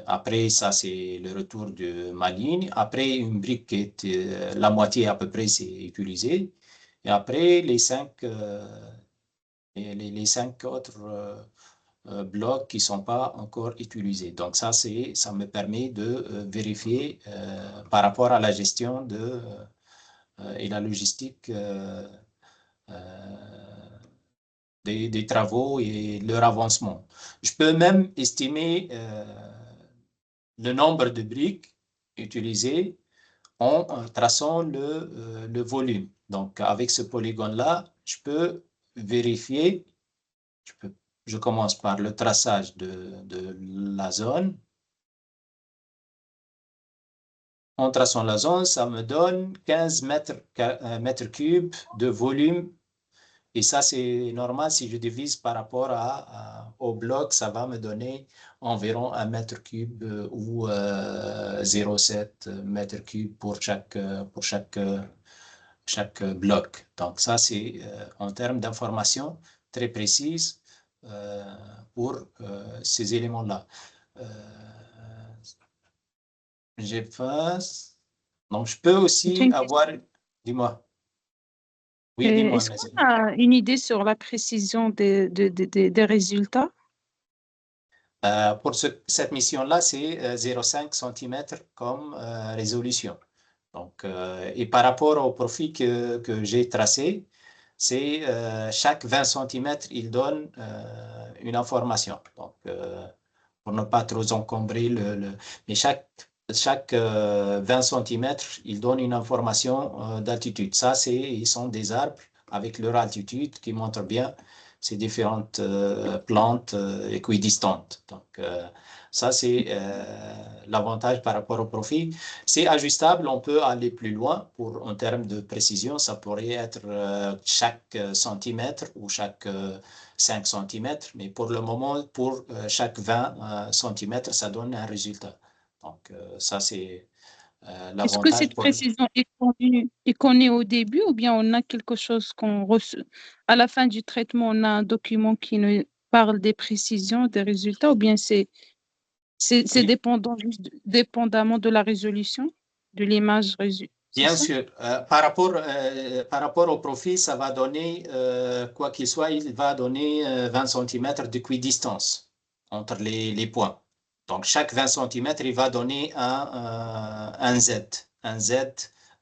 Après, ça, c'est le retour de ma ligne. Après, une brique qui est la moitié à peu près, c'est utilisé. Et après, les 5 autres blocs qui ne sont pas encore utilisés. Donc, ça me permet de vérifier par rapport à la gestion et la logistique des travaux et leur avancement. Je peux même estimer le nombre de briques utilisées en traçant le volume. Donc, avec ce polygone-là, je peux vérifier, je commence par le traçage de la zone. En traçant la zone, ça me donne 15 mètres cubes de volume. Et ça, c'est normal. Si je divise par rapport au bloc, ça va me donner environ 1 mètre cube ou 0,7 mètre cube pour chaque bloc. Donc, ça, c'est en termes d'informations très précises pour ces éléments-là. J'efface. Donc, je peux aussi avoir... Dis-moi. Oui, dis-moi. Est-ce qu'on a une idée sur la précision des résultats? Pour cette mission-là, c'est 0,5 cm comme résolution. Donc, et par rapport au profil que j'ai tracé, c'est chaque 20 cm, il donne une information. Donc, pour ne pas trop encombrer mais chaque 20 cm, il donne une information d'altitude. Ça, ils sont des arbres avec leur altitude qui montrent bien ces différentes plantes équidistantes. Donc, ça, c'est l'avantage par rapport au profil. C'est ajustable, on peut aller plus loin en termes de précision. Ça pourrait être chaque centimètre ou chaque 5 cm, mais pour le moment, pour chaque 20 cm, ça donne un résultat. Donc, ça, c'est l'avantage. Est-ce que cette précision est connue au début ou bien on a quelque chose qu'on reçoit à la fin du traitement, on a un document qui nous parle des précisions, des résultats, ou bien c'est dépendamment de la résolution de l'image résultée? Bien sûr. Par rapport au profil, ça va donner, quoi qu'il soit, il va donner 20 cm d'équidistance entre les points. Donc, chaque 20 cm, il va donner un Z.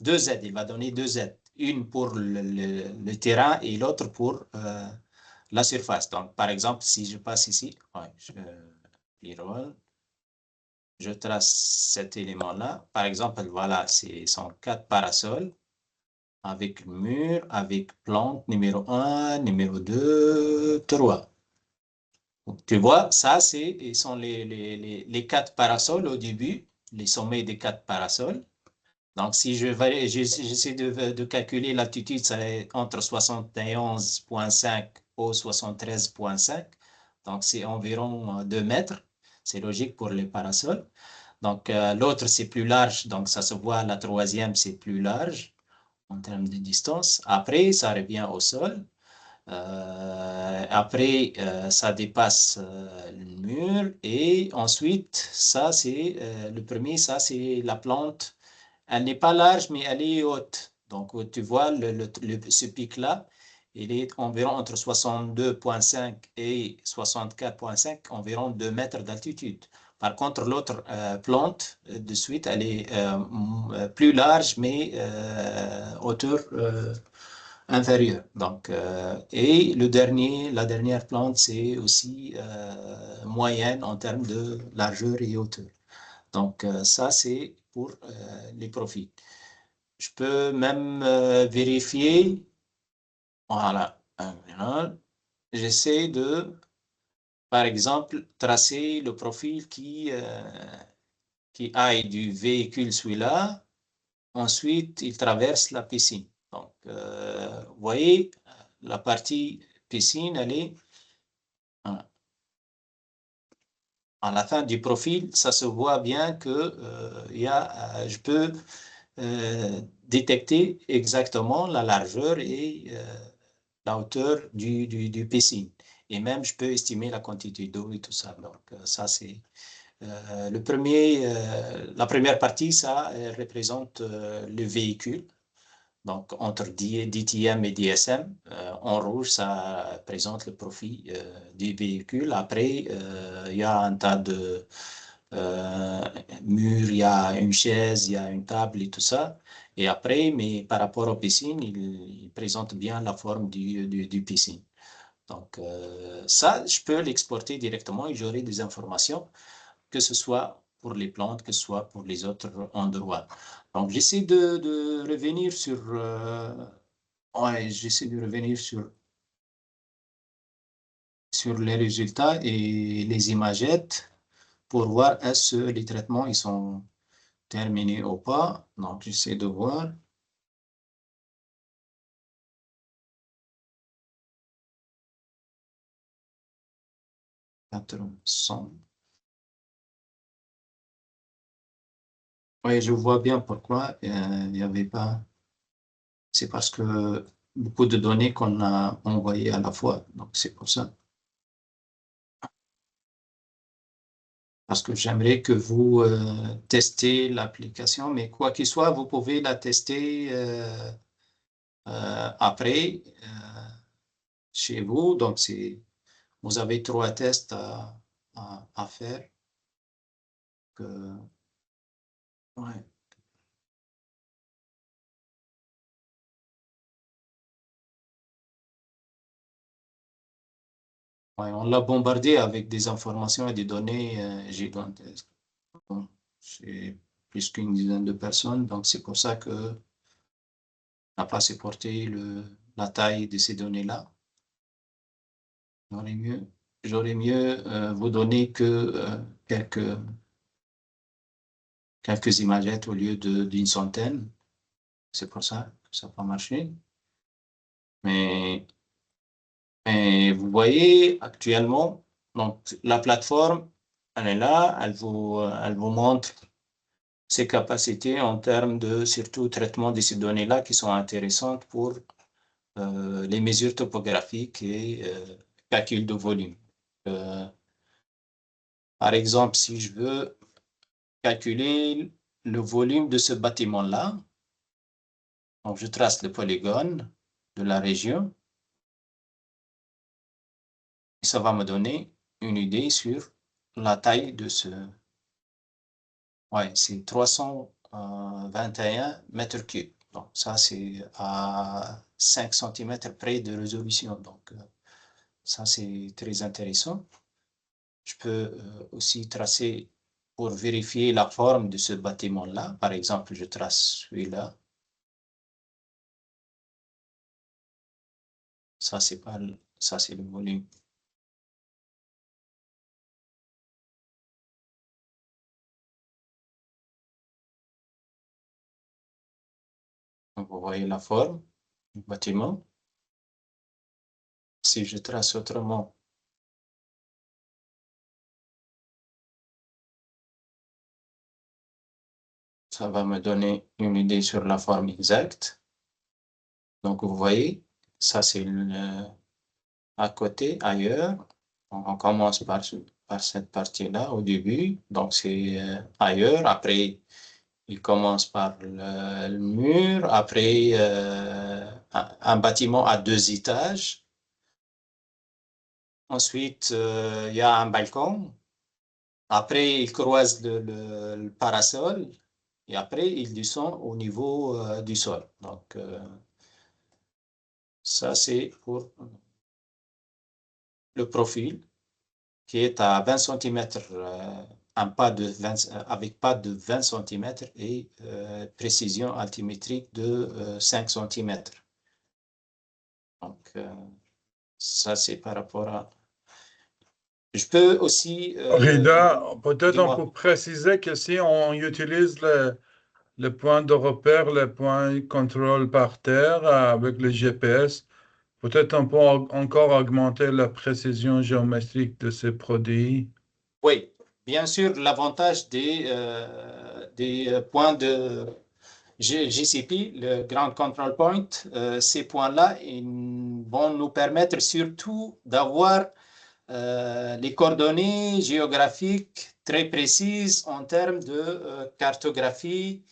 Deux Z, il va donner deux Z. Une pour le terrain et l'autre pour la surface. Donc, par exemple, si je passe ici, je trace cet élément-là. Par exemple, voilà, ce sont 4 parasols avec mur, avec plante numéro 1, numéro 2, 3. Donc, tu vois, ça, ils sont les 4 parasols au début, les sommets des 4 parasols. Donc, si j'essaie de calculer l'altitude, ça est entre 71,5 au 73,5. Donc, c'est environ 2 mètres. C'est logique pour les parasols. Donc, l'autre, c'est plus large. Donc, ça se voit, la troisième, c'est plus large en termes de distance. Après, ça revient au sol. Après, ça dépasse le mur. Et ensuite, ça, c'est le premier, ça, c'est la plante. Elle n'est pas large, mais elle est haute. Donc, tu vois, ce pic-là, il est environ entre 62,5 et 64,5, environ 2 mètres d'altitude. Par contre, l'autre plante, de suite, elle est plus large, mais hauteur inférieure. Donc, et la dernière plante, c'est aussi moyenne en termes de largeur et hauteur. Donc, ça, c'est pour les profils. Je peux même vérifier. Voilà. J'essaie de, par exemple, tracer le profil qui aille du véhicule celui-là. Ensuite, il traverse la piscine. Donc, vous voyez, la partie piscine, elle est voilà. À la fin du profil, ça se voit bien que je peux détecter exactement la largeur et la hauteur du piscine. Et même, je peux estimer la quantité d'eau et tout ça. Donc, ça, c'est la première partie, ça représente le véhicule. Donc, entre DTM et DSM, en rouge, ça présente le profil du véhicule. Après, il y a un tas de murs, il y a une chaise, il y a une table et tout ça. Et après, mais par rapport aux piscines, il présente bien la forme du piscine. Donc, ça, je peux l'exporter directement et j'aurai des informations, que ce soit pour les plantes, que ce soit pour les autres endroits. Donc, j'essaie de revenir sur... ouais, j'essaie de revenir sur les résultats et les imagettes pour voir est-ce que les traitements ils sont terminés ou pas. Donc, j'essaie de voir. Oui, je vois bien pourquoi il n'y avait pas. C'est parce que beaucoup de données qu'on a envoyées à la fois. Donc, c'est pour ça. Parce que j'aimerais que vous testez l'application, mais quoi qu'il soit, vous pouvez la tester après chez vous. Donc, vous avez 3 tests à faire. Ouais. Ouais, on l'a bombardé avec des informations et des données gigantesques. Bon, c'est plus qu'une dizaine de personnes, donc c'est pour ça que n'a pas supporté la taille de ces données-là. J'aurais mieux vous donner que quelques imagettes au lieu d'une centaine. C'est pour ça que ça n'a pas marché. Mais vous voyez actuellement, donc la plateforme, elle est là, elle vous montre ses capacités en termes de surtout traitement de ces données-là qui sont intéressantes pour les mesures topographiques et calcul de volume. Par exemple, si je veux calculer le volume de ce bâtiment-là, donc je trace le polygone de la région et ça va me donner une idée sur la taille de ce... Ouais, c'est 321 mètres cubes. Donc ça, c'est à 5 cm près de résolution. Donc ça, c'est très intéressant. Je peux aussi tracer pour vérifier la forme de ce bâtiment-là. Par exemple, je trace celui-là. Ça, c'est pas ça, c'est le volume. Donc, vous voyez la forme du bâtiment. Si je trace autrement, ça va me donner une idée sur la forme exacte. Donc, vous voyez, ça, c'est à côté, ailleurs. On commence par cette partie-là au début. Donc, c'est ailleurs. Après, il commence par le mur. Après, un bâtiment à 2 étages. Ensuite, il y a un balcon. Après, il croise le parasol. Et après, il descend au niveau du sol. Donc, ça, c'est pour le profil qui est à 20 cm, avec pas de 20 cm et précision altimétrique de 5 cm. Donc, ça, c'est par rapport à... Je peux aussi... Rida, peut-être on dis-moi. peut préciser que si on utilise le point de repère, le point contrôle par terre avec le GPS, peut-être on peut encore augmenter la précision géométrique de ces produits. Oui, bien sûr, l'avantage des points de GCP, le Ground Control Point, ces points-là vont nous permettre surtout d'avoir les coordonnées géographiques très précises en termes de cartographie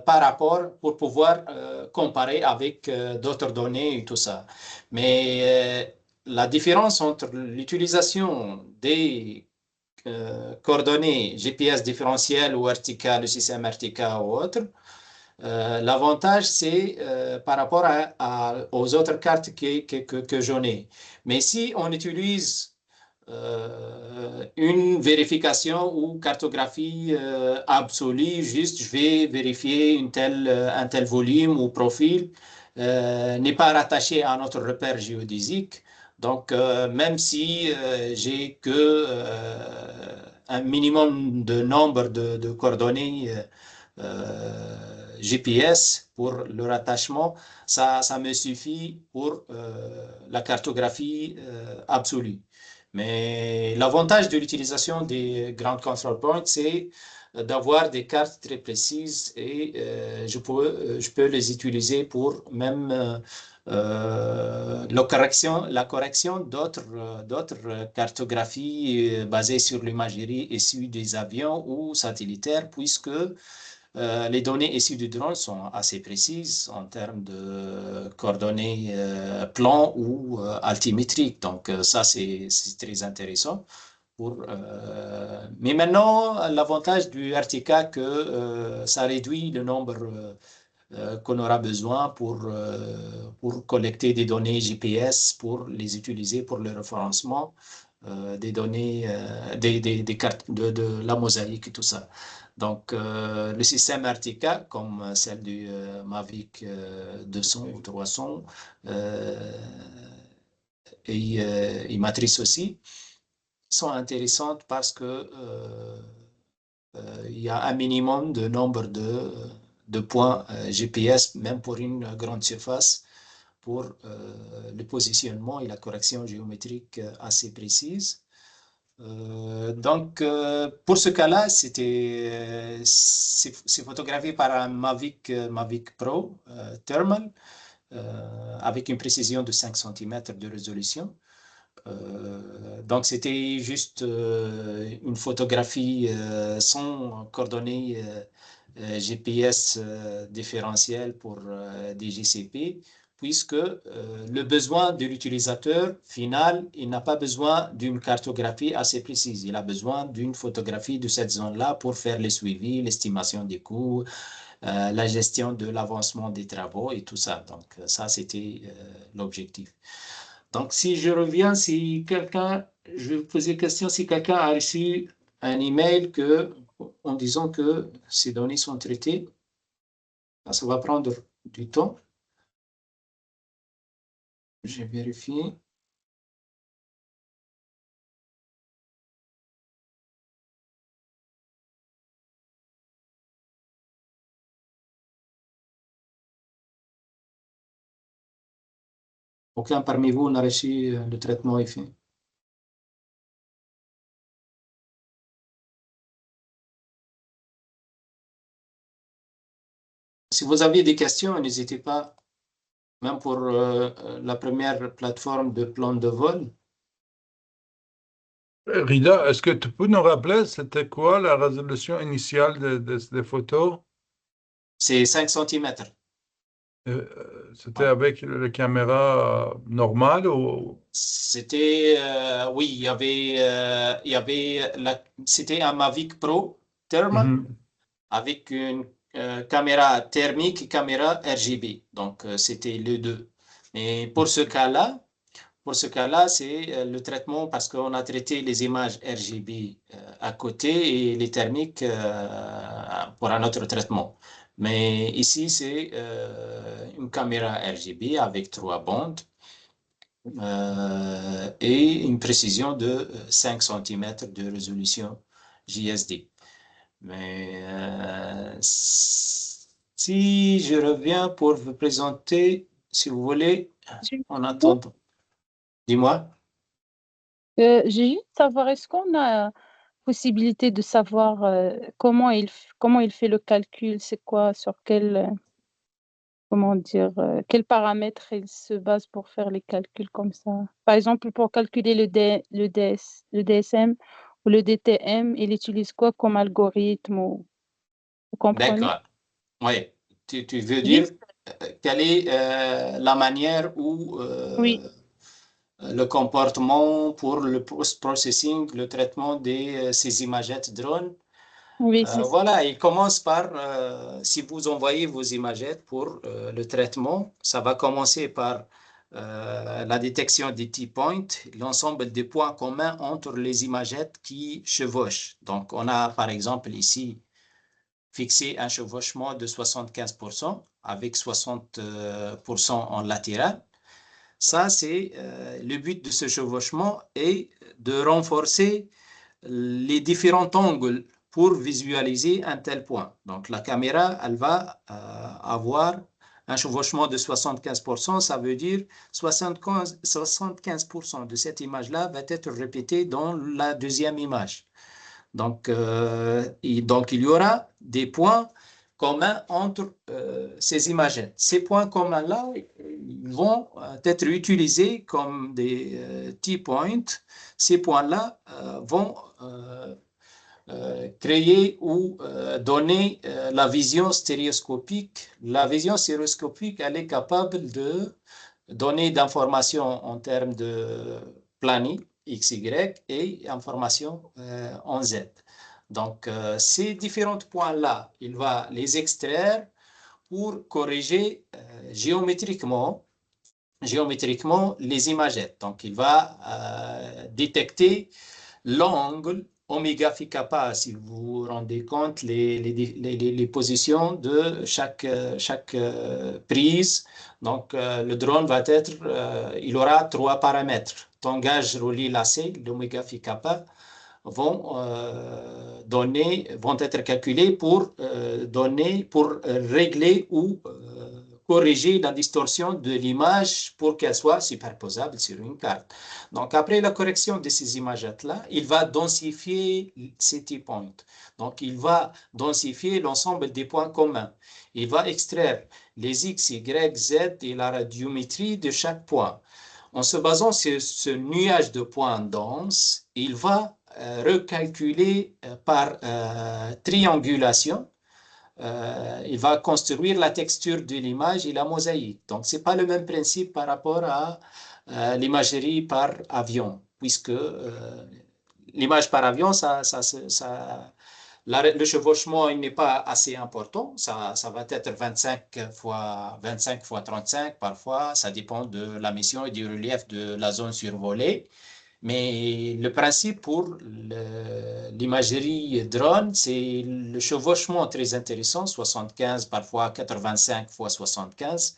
par rapport pour pouvoir comparer avec d'autres données et tout ça. Mais la différence entre l'utilisation des coordonnées GPS différentielles ou RTK, le système RTK ou autre, l'avantage, c'est par rapport aux autres cartes que j'en ai. Mais si on utilise une vérification ou cartographie absolue, juste je vais vérifier un tel volume ou profil, n'est pas rattaché à notre repère géodésique. Donc, même si j'ai que un minimum de nombre de coordonnées GPS pour le rattachement, ça me suffit pour la cartographie absolue. Mais l'avantage de l'utilisation des Ground Control Points, c'est d'avoir des cartes très précises et je peux les utiliser pour même la correction d'autres cartographies basées sur l'imagerie issue des avions ou satellitaires, puisque les données issues du drone sont assez précises en termes de coordonnées plan ou altimétriques. Donc, ça, c'est très intéressant. Mais maintenant, l'avantage du RTK, que ça réduit le nombre qu'on aura besoin pour collecter des données GPS, pour les utiliser pour le référencement des données, des cartes de la mosaïque et tout ça. Donc, le système RTK, comme celle du Mavic 200 ou 300, et Matrice aussi, sont intéressantes parce que il y a un minimum de nombre de points GPS, même pour une grande surface, pour le positionnement et la correction géométrique assez précise. Donc, pour ce cas-là, c'est photographié par un Mavic Pro Thermal avec une précision de 5 cm de résolution. Donc, c'était juste une photographie sans coordonnées GPS différentielles pour des GCP, puisque le besoin de l'utilisateur final, il n'a pas besoin d'une cartographie assez précise. Il a besoin d'une photographie de cette zone-là pour faire les suivis, l'estimation des coûts, la gestion de l'avancement des travaux et tout ça. Donc, ça, c'était l'objectif. Donc, si je reviens, je vais vous poser une question, si quelqu'un a reçu un email en disant que ces données sont traitées, ça va prendre du temps. Je vérifie. Aucun parmi vous n'a reçu le traitement est fait. Si vous avez des questions, n'hésitez pas, même pour la première plateforme de plan de vol. Rida, est-ce que tu peux nous rappeler, c'était quoi la résolution initiale des photos? C'est 5 cm. C'était avec la caméra normale ou... C'était, oui, c'était un Mavic Pro Thermal Mhm. avec une caméra thermique et caméra RGB. Donc, c'était les deux. Mais pour ce cas-là, c'est le traitement parce qu'on a traité les images RGB à côté et les thermiques pour un autre traitement. Mais ici, c'est une caméra RGB avec 3 bandes et une précision de 5 cm de résolution JSD. Mais si je reviens pour vous présenter, si vous voulez, en attendant. Dis-moi. J'ai juste savoir, est-ce qu'on a possibilité de savoir comment il fait le calcul, c'est quoi, sur comment dire, quels paramètres il se base pour faire les calculs comme ça? Par exemple, pour calculer le DSM ou le DTM, il utilise quoi comme algorithme? Vous comprenez? D'accord. Oui, tu veux Oui, dire quelle est la manière où oui, le comportement pour le post-processing, le traitement de ces imagettes drones. oui, c'est ça. Voilà, il commence par, si vous envoyez vos imagettes pour le traitement, ça va commencer par la détection des T-points, l'ensemble des points communs entre les imagettes qui chevauchent. Donc, on a par exemple ici fixé un chevauchement de 75% avec 60% en latéral. Ça, c'est le but de ce chevauchement est de renforcer les différents angles pour visualiser un tel point. Donc, la caméra, elle va avoir un chevauchement de 75%, ça veut dire 75% de cette image-là va être répétée dans la deuxième image. Donc, il y aura des points communs entre ces imagettes. Ces points communs-là vont être utilisés comme des T-points. Ces points-là vont créer ou donner la vision stéréoscopique. La vision stéréoscopique, elle est capable de donner d'informations en termes de planning, X, Y, et informations en Z. Donc, ces différents points-là, il va les extraire pour corriger géométriquement les imagettes. Donc, il va détecter l'angle oméga phi kappa, si vous vous rendez compte, les positions de chaque prise. Donc, le drone va être, il aura 3 paramètres. Tangage, roulis, lacé, l'oméga phi kappa vont être calculés pour régler ou corriger la distorsion de l'image pour qu'elle soit superposable sur une carte. Donc, après la correction de ces images-là, il va densifier ces T-points. Donc, il va densifier l'ensemble des points communs. Il va extraire les X, Y, Z et la radiométrie de chaque point. En se basant sur ce nuage de points denses, il va recalculer par triangulation. Il va construire la texture de l'image et la mosaïque. Donc, ce n'est pas le même principe par rapport à l'imagerie par avion, puisque l'image par avion, le chevauchement n'est pas assez important. Ça va être 25 fois 35, parfois. Ça dépend de la mission et du relief de la zone survolée. Mais le principe pour l'imagerie drone, c'est le chevauchement très intéressant, 75, parfois 85 fois 75,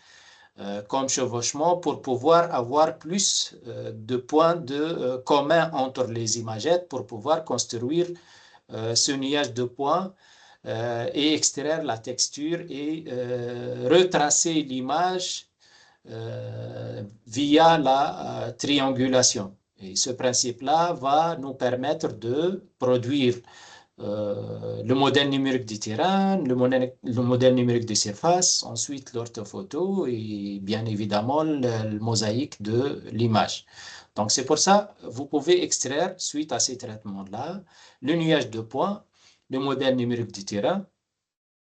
comme chevauchement pour pouvoir avoir plus de points communs entre les imagettes pour pouvoir construire ce nuage de points et extraire la texture et retracer l'image via la triangulation. Et ce principe-là va nous permettre de produire le modèle numérique du terrain, le modèle numérique des surfaces, ensuite l'orthophoto et bien évidemment le mosaïque de l'image. Donc c'est pour ça que vous pouvez extraire, suite à ces traitements-là, le nuage de points, le modèle numérique du terrain,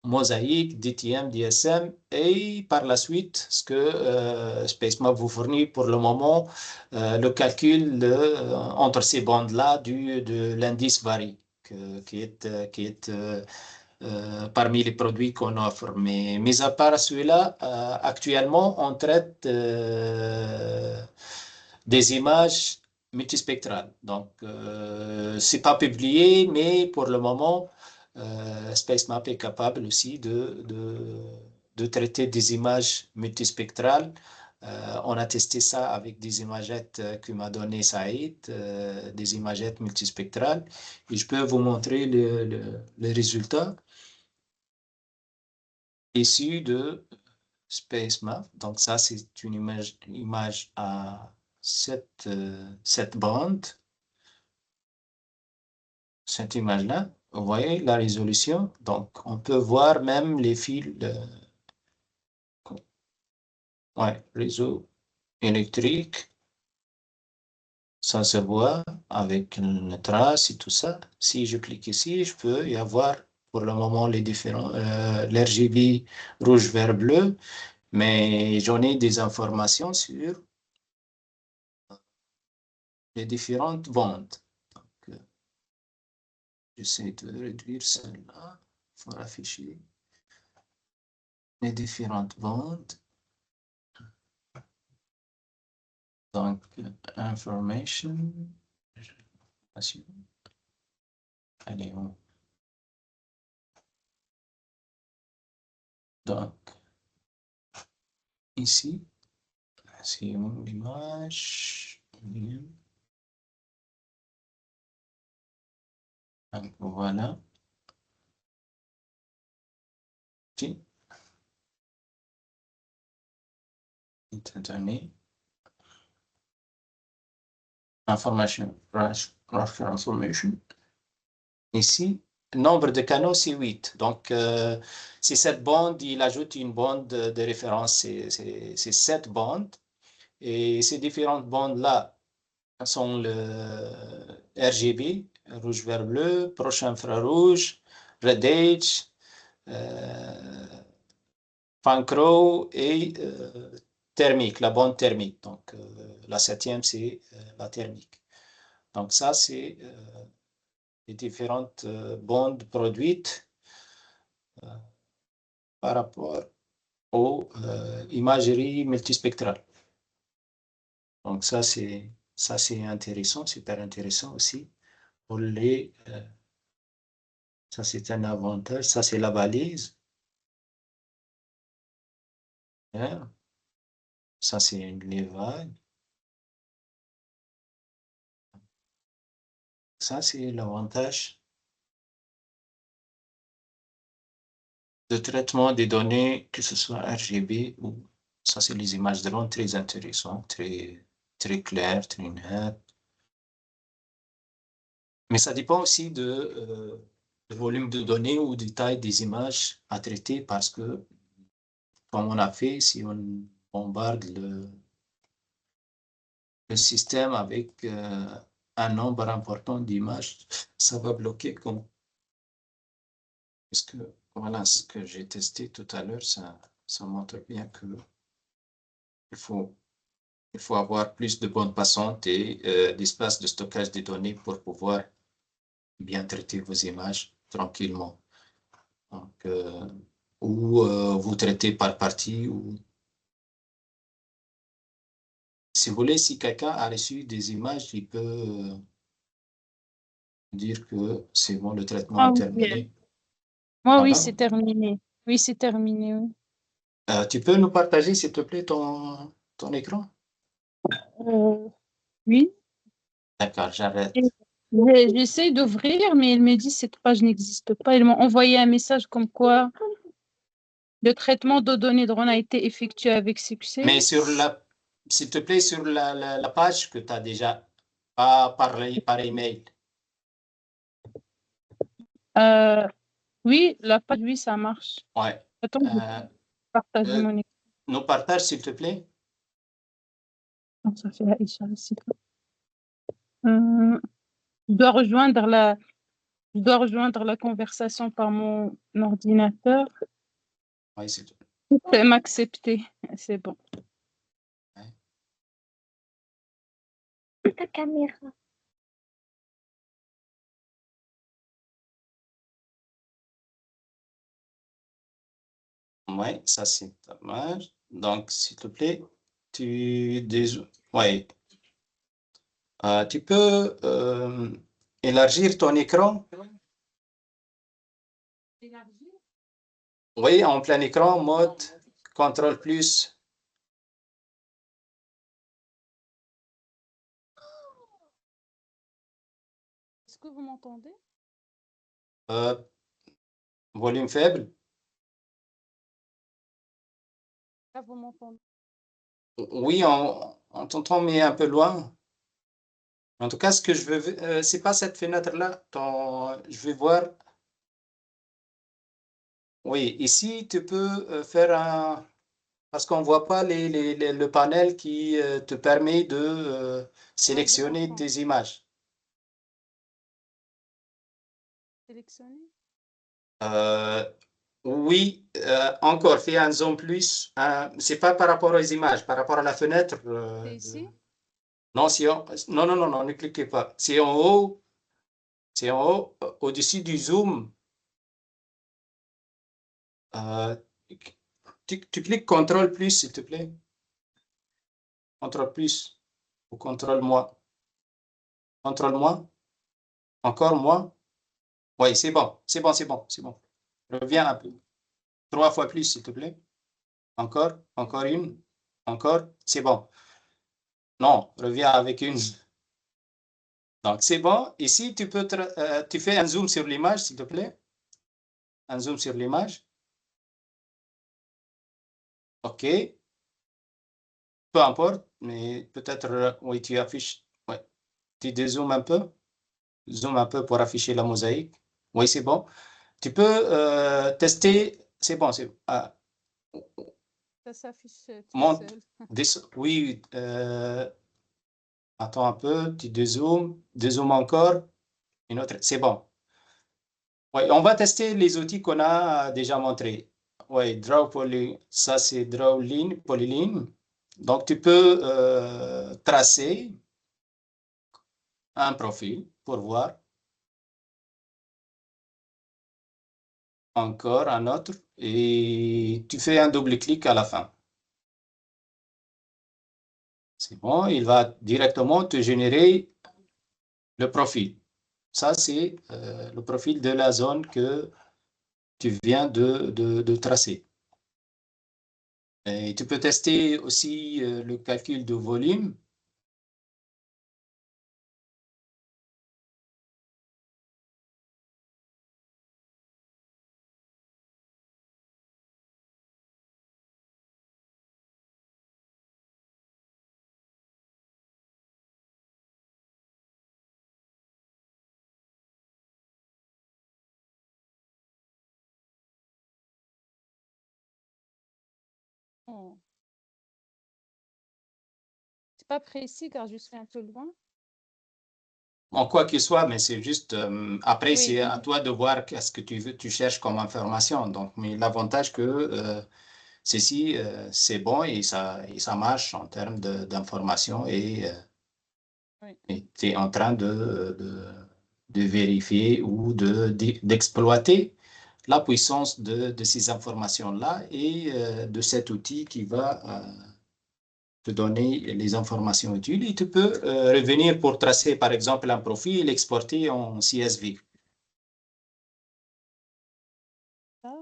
mosaïque, DTM, DSM et par la suite ce que SpaceMap vous fournit pour le moment, le calcul entre ces bandes-là de l'indice varie qui est parmi les produits qu'on offre. Mais mis à part celui-là, actuellement on traite des images multispectrales. Donc, c'est pas publié, mais pour le moment, SpaceMap est capable aussi de traiter des images multispectrales. On a testé ça avec des imagettes que m'a donné Saïd, des imagettes multispectrales. Et je peux vous montrer les résultats issus de SpaceMap. Donc ça, c'est une image à cette bande. Cette image-là, vous voyez la résolution. Donc, on peut voir même les fils réseau électrique. Ça se voit avec une trace et tout ça. Si je clique ici, je peux y avoir pour le moment les différents, l'RGB rouge, vert, bleu, mais j'en ai des informations sur les différentes bandes. Donc, j'essaie de réduire celle-là pour afficher les différentes bandes. Donc, information. Allez, donc, ici, c'est l'image. Donc, voilà. Ici. Données. Information, raster information. Ici, nombre de canaux, c'est 8. Donc, c'est cette bande, il ajoute une bande de référence, c'est 7 bandes. Et ces différentes bandes-là sont le RGB, rouge, vert, bleu, proche infrarouge, Red Edge, Pancro et thermique, la bande thermique. Donc, la 7e, c'est la thermique. Donc, ça, c'est les différentes bandes produites par rapport aux imageries multispectrales. Donc, ça, c'est intéressant, super intéressant aussi pour les... ça, c'est un avantage. Ça, c'est la balise. Hein? Ça, c'est les vagues. Ça, c'est l'avantage de traitement des données, que ce soit RGB ou... Ça, c'est les images de drone très intéressantes, très claires, très nettes. Mais ça dépend aussi de volume de données ou de taille des images à traiter parce que, comme on a fait, si on bombarde le système avec un nombre important d'images, ça va bloquer. Parce que, voilà, ce que j'ai testé tout à l'heure, ça montre bien que il faut avoir plus de bandes passantes et d'espace de stockage des données pour pouvoir bien traiter vos images tranquillement. Donc, ou vous traitez par partie. Ou... Si vous voulez, si quelqu'un a reçu des images, il peut dire que c'est bon, le traitement est Ah oui, terminé. moi, oui, Voilà. c'est terminé. Oui, c'est terminé, oui. Tu peux nous partager, s'il te plaît, ton écran? Oui. D'accord, j'arrête. J'essaie d'ouvrir, mais il me dit cette page n'existe pas. Ils m'ont envoyé un message comme quoi le traitement de données drone a été effectué avec succès. Mais s'il te plaît, sur la page que tu as déjà, pas par email. Oui, la page, oui, ça marche. Ouais. Attends, je vais partager mon écran. Nous partage, s'il te plaît. Non, ça fait Aïcha aussi. Je dois rejoindre la conversation par mon ordinateur. Oui, s'il te plaît. C'est m'accepter. C'est bon. Ta caméra. Oui, ça c'est dommage. Donc, s'il te plaît, tu peux élargir ton écran. Oui, en plein écran, mode contrôle plus. Est-ce que vous m'entendez? Volume faible. Là, vous m'entendez? Oui, on t'entend, mais un peu loin. En tout cas, ce que je veux, c'est pas cette fenêtre-là. Je vais voir. Oui, ici, tu peux faire un... Parce qu'on ne voit pas le panel qui te permet de sélectionner des images. Sélectionner? Oui, encore, fais un zoom plus. C'est pas par rapport aux images, par rapport à la fenêtre. C'est ici? Non, non, non, non, non, ne cliquez pas. C'est en haut, au-dessus du zoom. Tu cliques CTRL plus, s'il te plaît. CTRL plus ou CTRL moins. CTRL moins. Encore moins. Oui, c'est bon, c'est bon, c'est bon, c'est bon. Reviens un peu. 3 fois plus, s'il te plaît. Encore, encore une. Encore, c'est bon. Non, reviens avec une. Donc, c'est bon. Ici, tu fais un zoom sur l'image, s'il te plaît. Un zoom sur l'image. OK. Peu importe, mais peut-être, oui, tu affiches. Oui. Tu dézoomes un peu. Zoom un peu pour afficher la mosaïque. Oui, c'est bon. Tu peux tester. C'est bon, c'est Ça s'affiche tout monte. seul. Oui, attends un peu. Tu dézoomes encore. Une autre. C'est bon. Oui, on va tester les outils qu'on a déjà montrés. Oui, Draw Poly, ça c'est Draw Line, Polyline. Donc, tu peux tracer un profil pour voir. Encore un autre. Et tu fais un double-clic à la fin. C'est bon, il va directement te générer le profil. Ça, c'est le profil de la zone que tu viens de tracer. Et tu peux tester aussi le calcul de volume. Oh. C'est pas précis car je suis un peu loin. En quoi qu'il soit, mais c'est juste, après, Oui. c'est à toi de voir qu'est-ce que tu cherches comme information. Donc, mais l'avantage que ceci, c'est bon et ça marche en termes d'information Oui. tu es en train de vérifier ou d'exploiter la puissance de ces informations-là et de cet outil qui va te donner les informations utiles. Et tu peux revenir pour tracer, par exemple, un profil et l'exporter en CSV. Ah,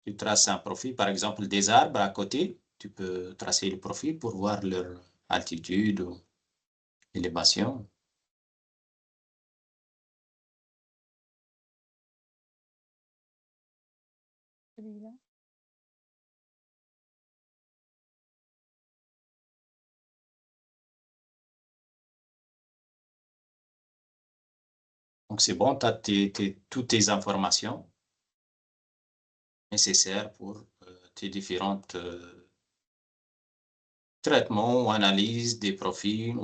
Tu traces un profil, par exemple, des arbres à côté. Tu peux tracer le profil pour voir leur altitude ou élévation. celui-là. Donc, c'est bon, tu as toutes tes informations nécessaires pour tes différentes traitements ou analyses des profils.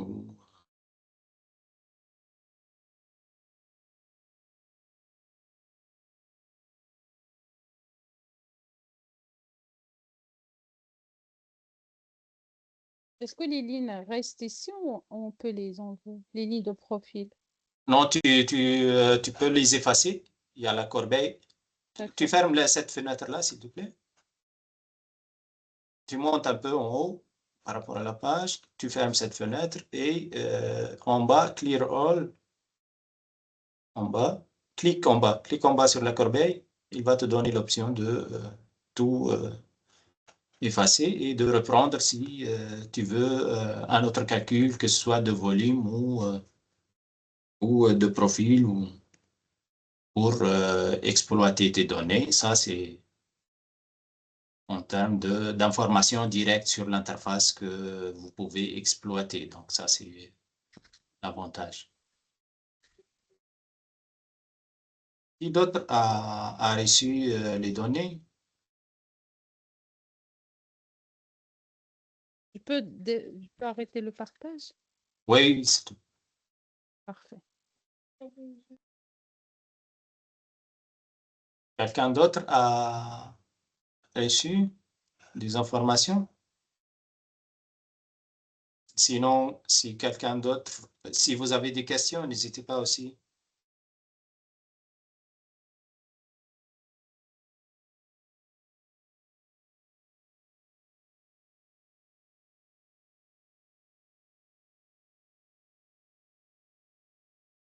Est-ce que les lignes restent ici ou on peut les enlever? Les lignes de profil. Non, tu peux les effacer. Il y a la corbeille. Tu fermes cette fenêtre-là, s'il te plaît. Tu montes un peu en haut par rapport à la page. Tu fermes cette fenêtre et en bas, Clear All. En bas. Clique en bas. Clique en bas sur la corbeille. Il va te donner l'option de tout effacer et de reprendre si tu veux un autre calcul, que ce soit de volume ou de profil ou pour exploiter tes données. Ça, c'est en termes d'informations directes sur l'interface que vous pouvez exploiter. Donc, ça, c'est l'avantage. Qui d'autre a reçu les données? Je peux arrêter le partage? Oui, c'est tout. Parfait. Quelqu'un d'autre a reçu des informations? Sinon, si quelqu'un d'autre, si vous avez des questions, n'hésitez pas aussi.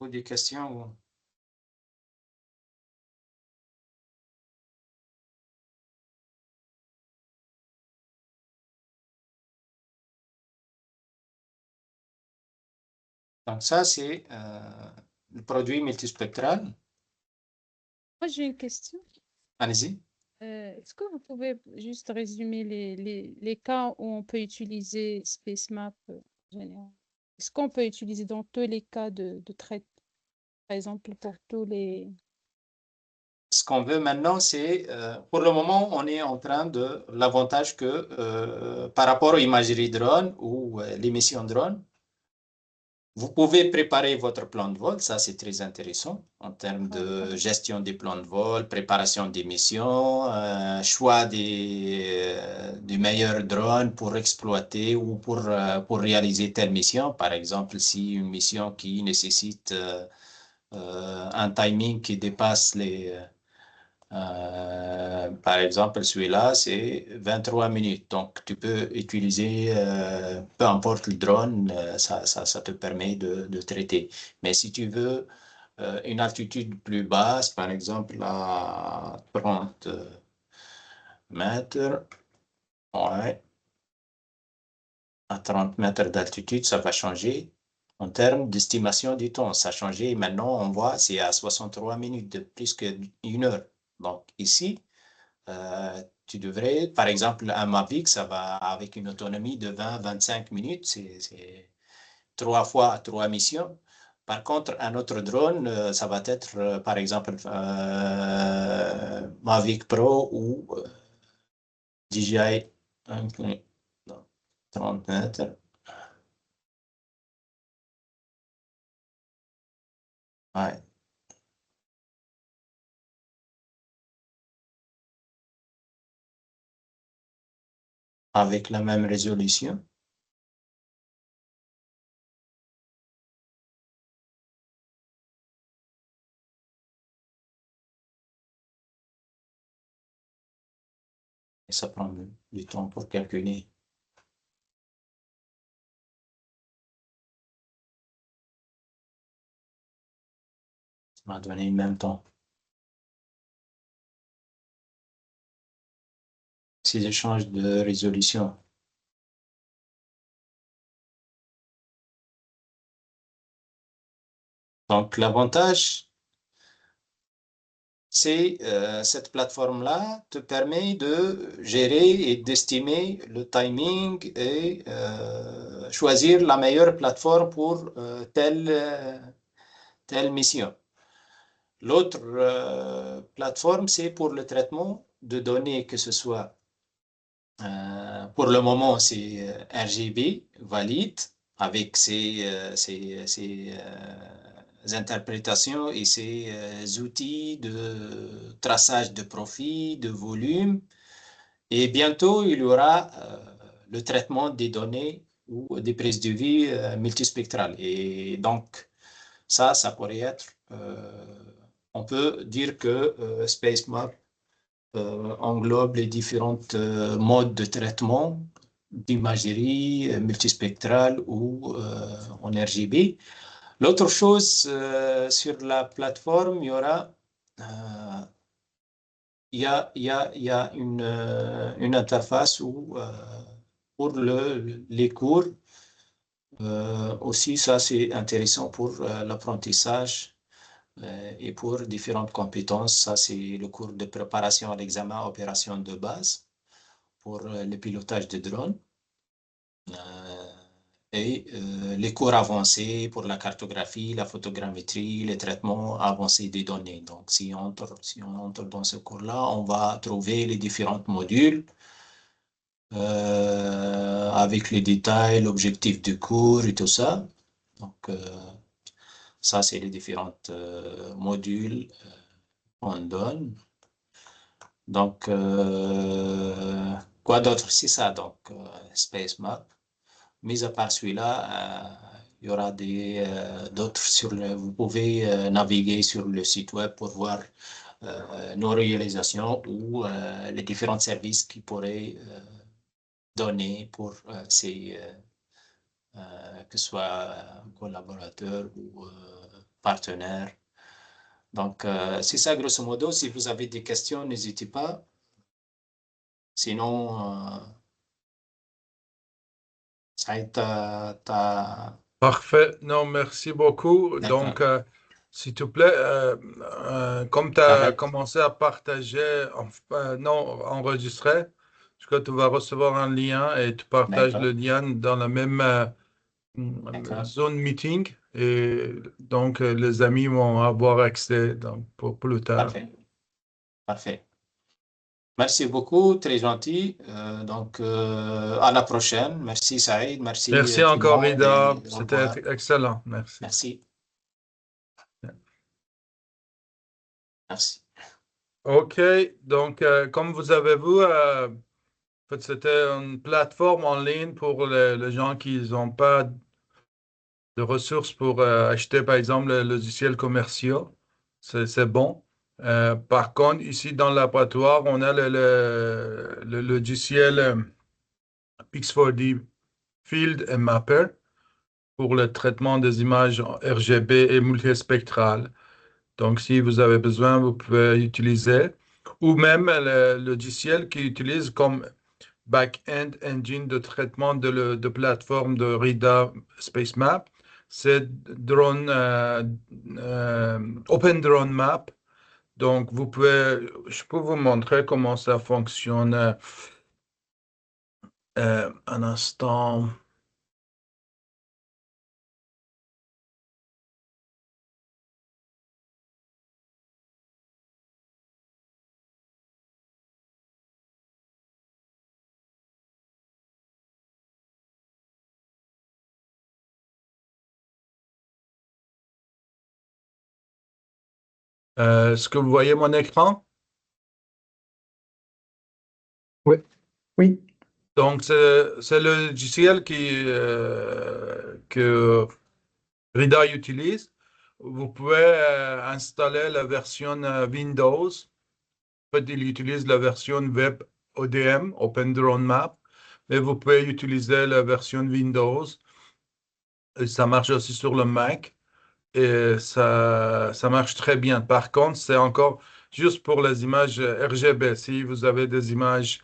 Ou des questions? Donc ça, c'est le produit multispectral. Moi, j'ai une question. Allez-y. Est-ce que vous pouvez juste résumer les cas où on peut utiliser SpaceMap en général? Est-ce qu'on peut utiliser dans tous les cas de traitement, par exemple, pour tous les... Ce qu'on veut maintenant, c'est, pour le moment, on est en train de l'avantage que par rapport aux imageries drone ou les missions drone, vous pouvez préparer votre plan de vol, ça c'est très intéressant en termes de gestion des plans de vol, préparation des missions, choix du meilleur drone pour exploiter ou pour réaliser telle mission. Par exemple, si une mission qui nécessite un timing qui dépasse par exemple, celui-là, c'est 23 minutes. Donc, tu peux utiliser, peu importe le drone, ça te permet de traiter. Mais si tu veux une altitude plus basse, par exemple à 30 mètres, ouais, à 30 mètres d'altitude, ça va changer. En termes d'estimation du temps, ça a changé. Maintenant, on voit, c'est à 63 minutes, de plus qu'une heure. Donc, ici, tu devrais, par exemple, un Mavic, ça va avec une autonomie de 20-25 minutes, c'est 3 fois 3 missions. Par contre, un autre drone, ça va être, par exemple, Mavic Pro ou DJI 30 mètres. Ouais. Avec la même résolution. Et ça prend du temps pour calculer. Ça m'a donné le même temps. Si je change de résolution. Donc, l'avantage, c'est cette plateforme-là te permet de gérer et d'estimer le timing et choisir la meilleure plateforme pour telle mission. L'autre plateforme, c'est pour le traitement de données, que ce soit, pour le moment, c'est RGB valide avec ses interprétations et ses outils de traçage de profil, de volume. Et bientôt, il y aura le traitement des données ou des prises de vue multispectrales. Et donc, ça pourrait être, on peut dire que SpaceMap englobe les différentes modes de traitement d'imagerie multispectrale ou en RGB. L'autre chose, sur la plateforme, il y aura il y a une interface où, pour les cours, aussi, ça c'est intéressant pour l'apprentissage et pour différentes compétences. Ça, c'est le cours de préparation à l'examen opération de base pour le pilotage de drones. Et les cours avancés pour la cartographie, la photogrammétrie, les traitements avancés des données. Donc, si on entre dans ce cours-là, on va trouver les différents modules avec les détails, l'objectif du cours et tout ça. Donc, ça, c'est les différents modules qu'on donne. Donc, quoi d'autre? C'est ça, donc, Space Map. Mis à part celui-là, il y aura d'autres vous pouvez naviguer sur le site web pour voir nos réalisations ou les différents services qu'ils pourraient donner pour que ce soit collaborateurs ou partenaires. Donc, c'est ça, grosso modo. Si vous avez des questions, n'hésitez pas. Sinon, Saïd, Parfait. Non, merci beaucoup. d'accord. Donc, s'il te plaît, comme tu as J'arrête. commencé à partager, non, enregistrer, je crois que tu vas recevoir un lien et tu partages D'accord. le lien dans la même D'accord. zone meeting. Et donc, les amis vont avoir accès donc, pour plus tard. Parfait. Parfait. Merci beaucoup, très gentil. Donc, à la prochaine. Merci Saïd, merci Merci tout le encore, monde Rida. et au C'était revoir. excellent. Merci. Merci. Merci. OK. Donc, comme vous avez vu, en fait, c'était une plateforme en ligne pour les gens qui n'ont pas de ressources pour acheter, par exemple, les logiciels commerciaux. C'est bon. Par contre, ici, dans le laboratoire, on a le logiciel Pix4D Field and Mapper pour le traitement des images RGB et multispectrales. Donc, si vous avez besoin, vous pouvez utiliser. Ou même le logiciel qui utilise comme back-end engine de traitement de plateforme de RIDA Space Map, c'est Open Drone Map. Donc, je peux vous montrer comment ça fonctionne un instant. Est-ce que vous voyez mon écran? Oui. Oui, Donc, c'est le logiciel que RIDA utilise. Vous pouvez installer la version Windows. En fait, il utilise la version web ODM, Open Drone Map, mais vous pouvez utiliser la version Windows. Et ça marche aussi sur le Mac et ça marche très bien. Par contre, c'est encore juste pour les images RGB. Si vous avez des images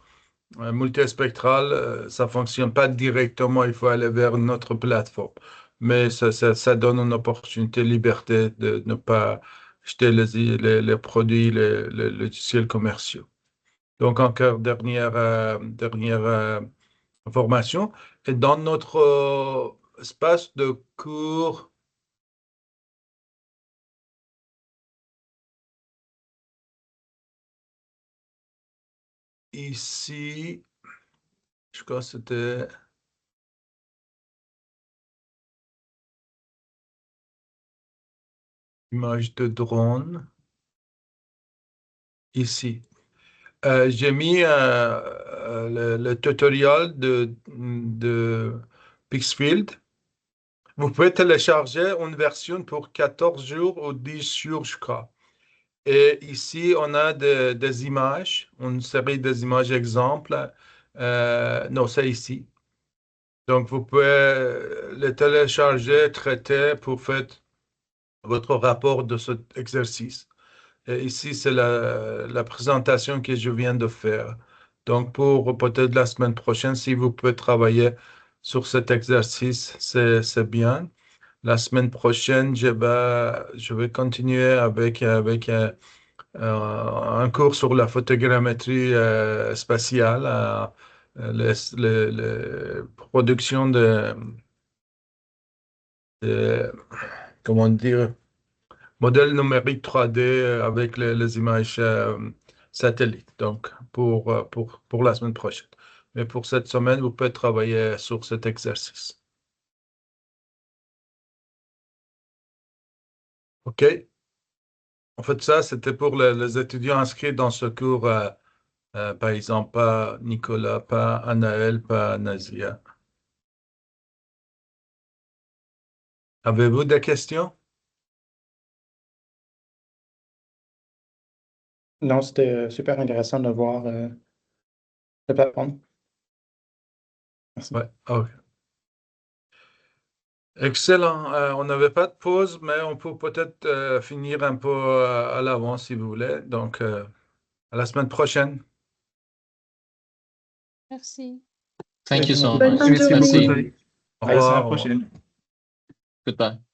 multispectrales, ça ne fonctionne pas directement. Il faut aller vers une autre plateforme. Mais ça donne une opportunité, liberté de ne pas acheter les produits, les logiciels commerciaux. Donc, encore dernière information. Et dans notre espace de cours, ici, je crois que c'était image de drone. Ici. J'ai mis le tutoriel de Pixfield. Vous pouvez télécharger une version pour 14 jours ou 10 jours, je crois. Et ici, on a des images, une série des images exemples. Non, c'est ici. Donc, vous pouvez les télécharger, traiter pour faire votre rapport de cet exercice. Et ici, c'est la présentation que je viens de faire. Donc, pour peut-être la semaine prochaine, si vous pouvez travailler sur cet exercice, c'est bien. La semaine prochaine, je vais continuer avec un cours sur la photogrammétrie spatiale, les productions de- comment dire, modèle numérique 3D avec les images satellites, donc pour la semaine prochaine. Mais pour cette semaine, vous pouvez travailler sur cet exercice. OK? En fait, ça, c'était pour les étudiants inscrits dans ce cours Par exemple, pas Nicolas, pas Anaël, pas Nazia. Avez-vous des questions? Non, c'était super intéressant de voir la plateforme. Merci. Ouais, ok. Excellent. On n'avait pas de pause, mais on peut peut-être finir un peu à l'avance si vous voulez. Donc, à la semaine prochaine. Merci. Thank you so Bonne much. fin de Merci beaucoup, journée. Merci. Tariq. Au Bye, à la revoir. prochaine. Goodbye.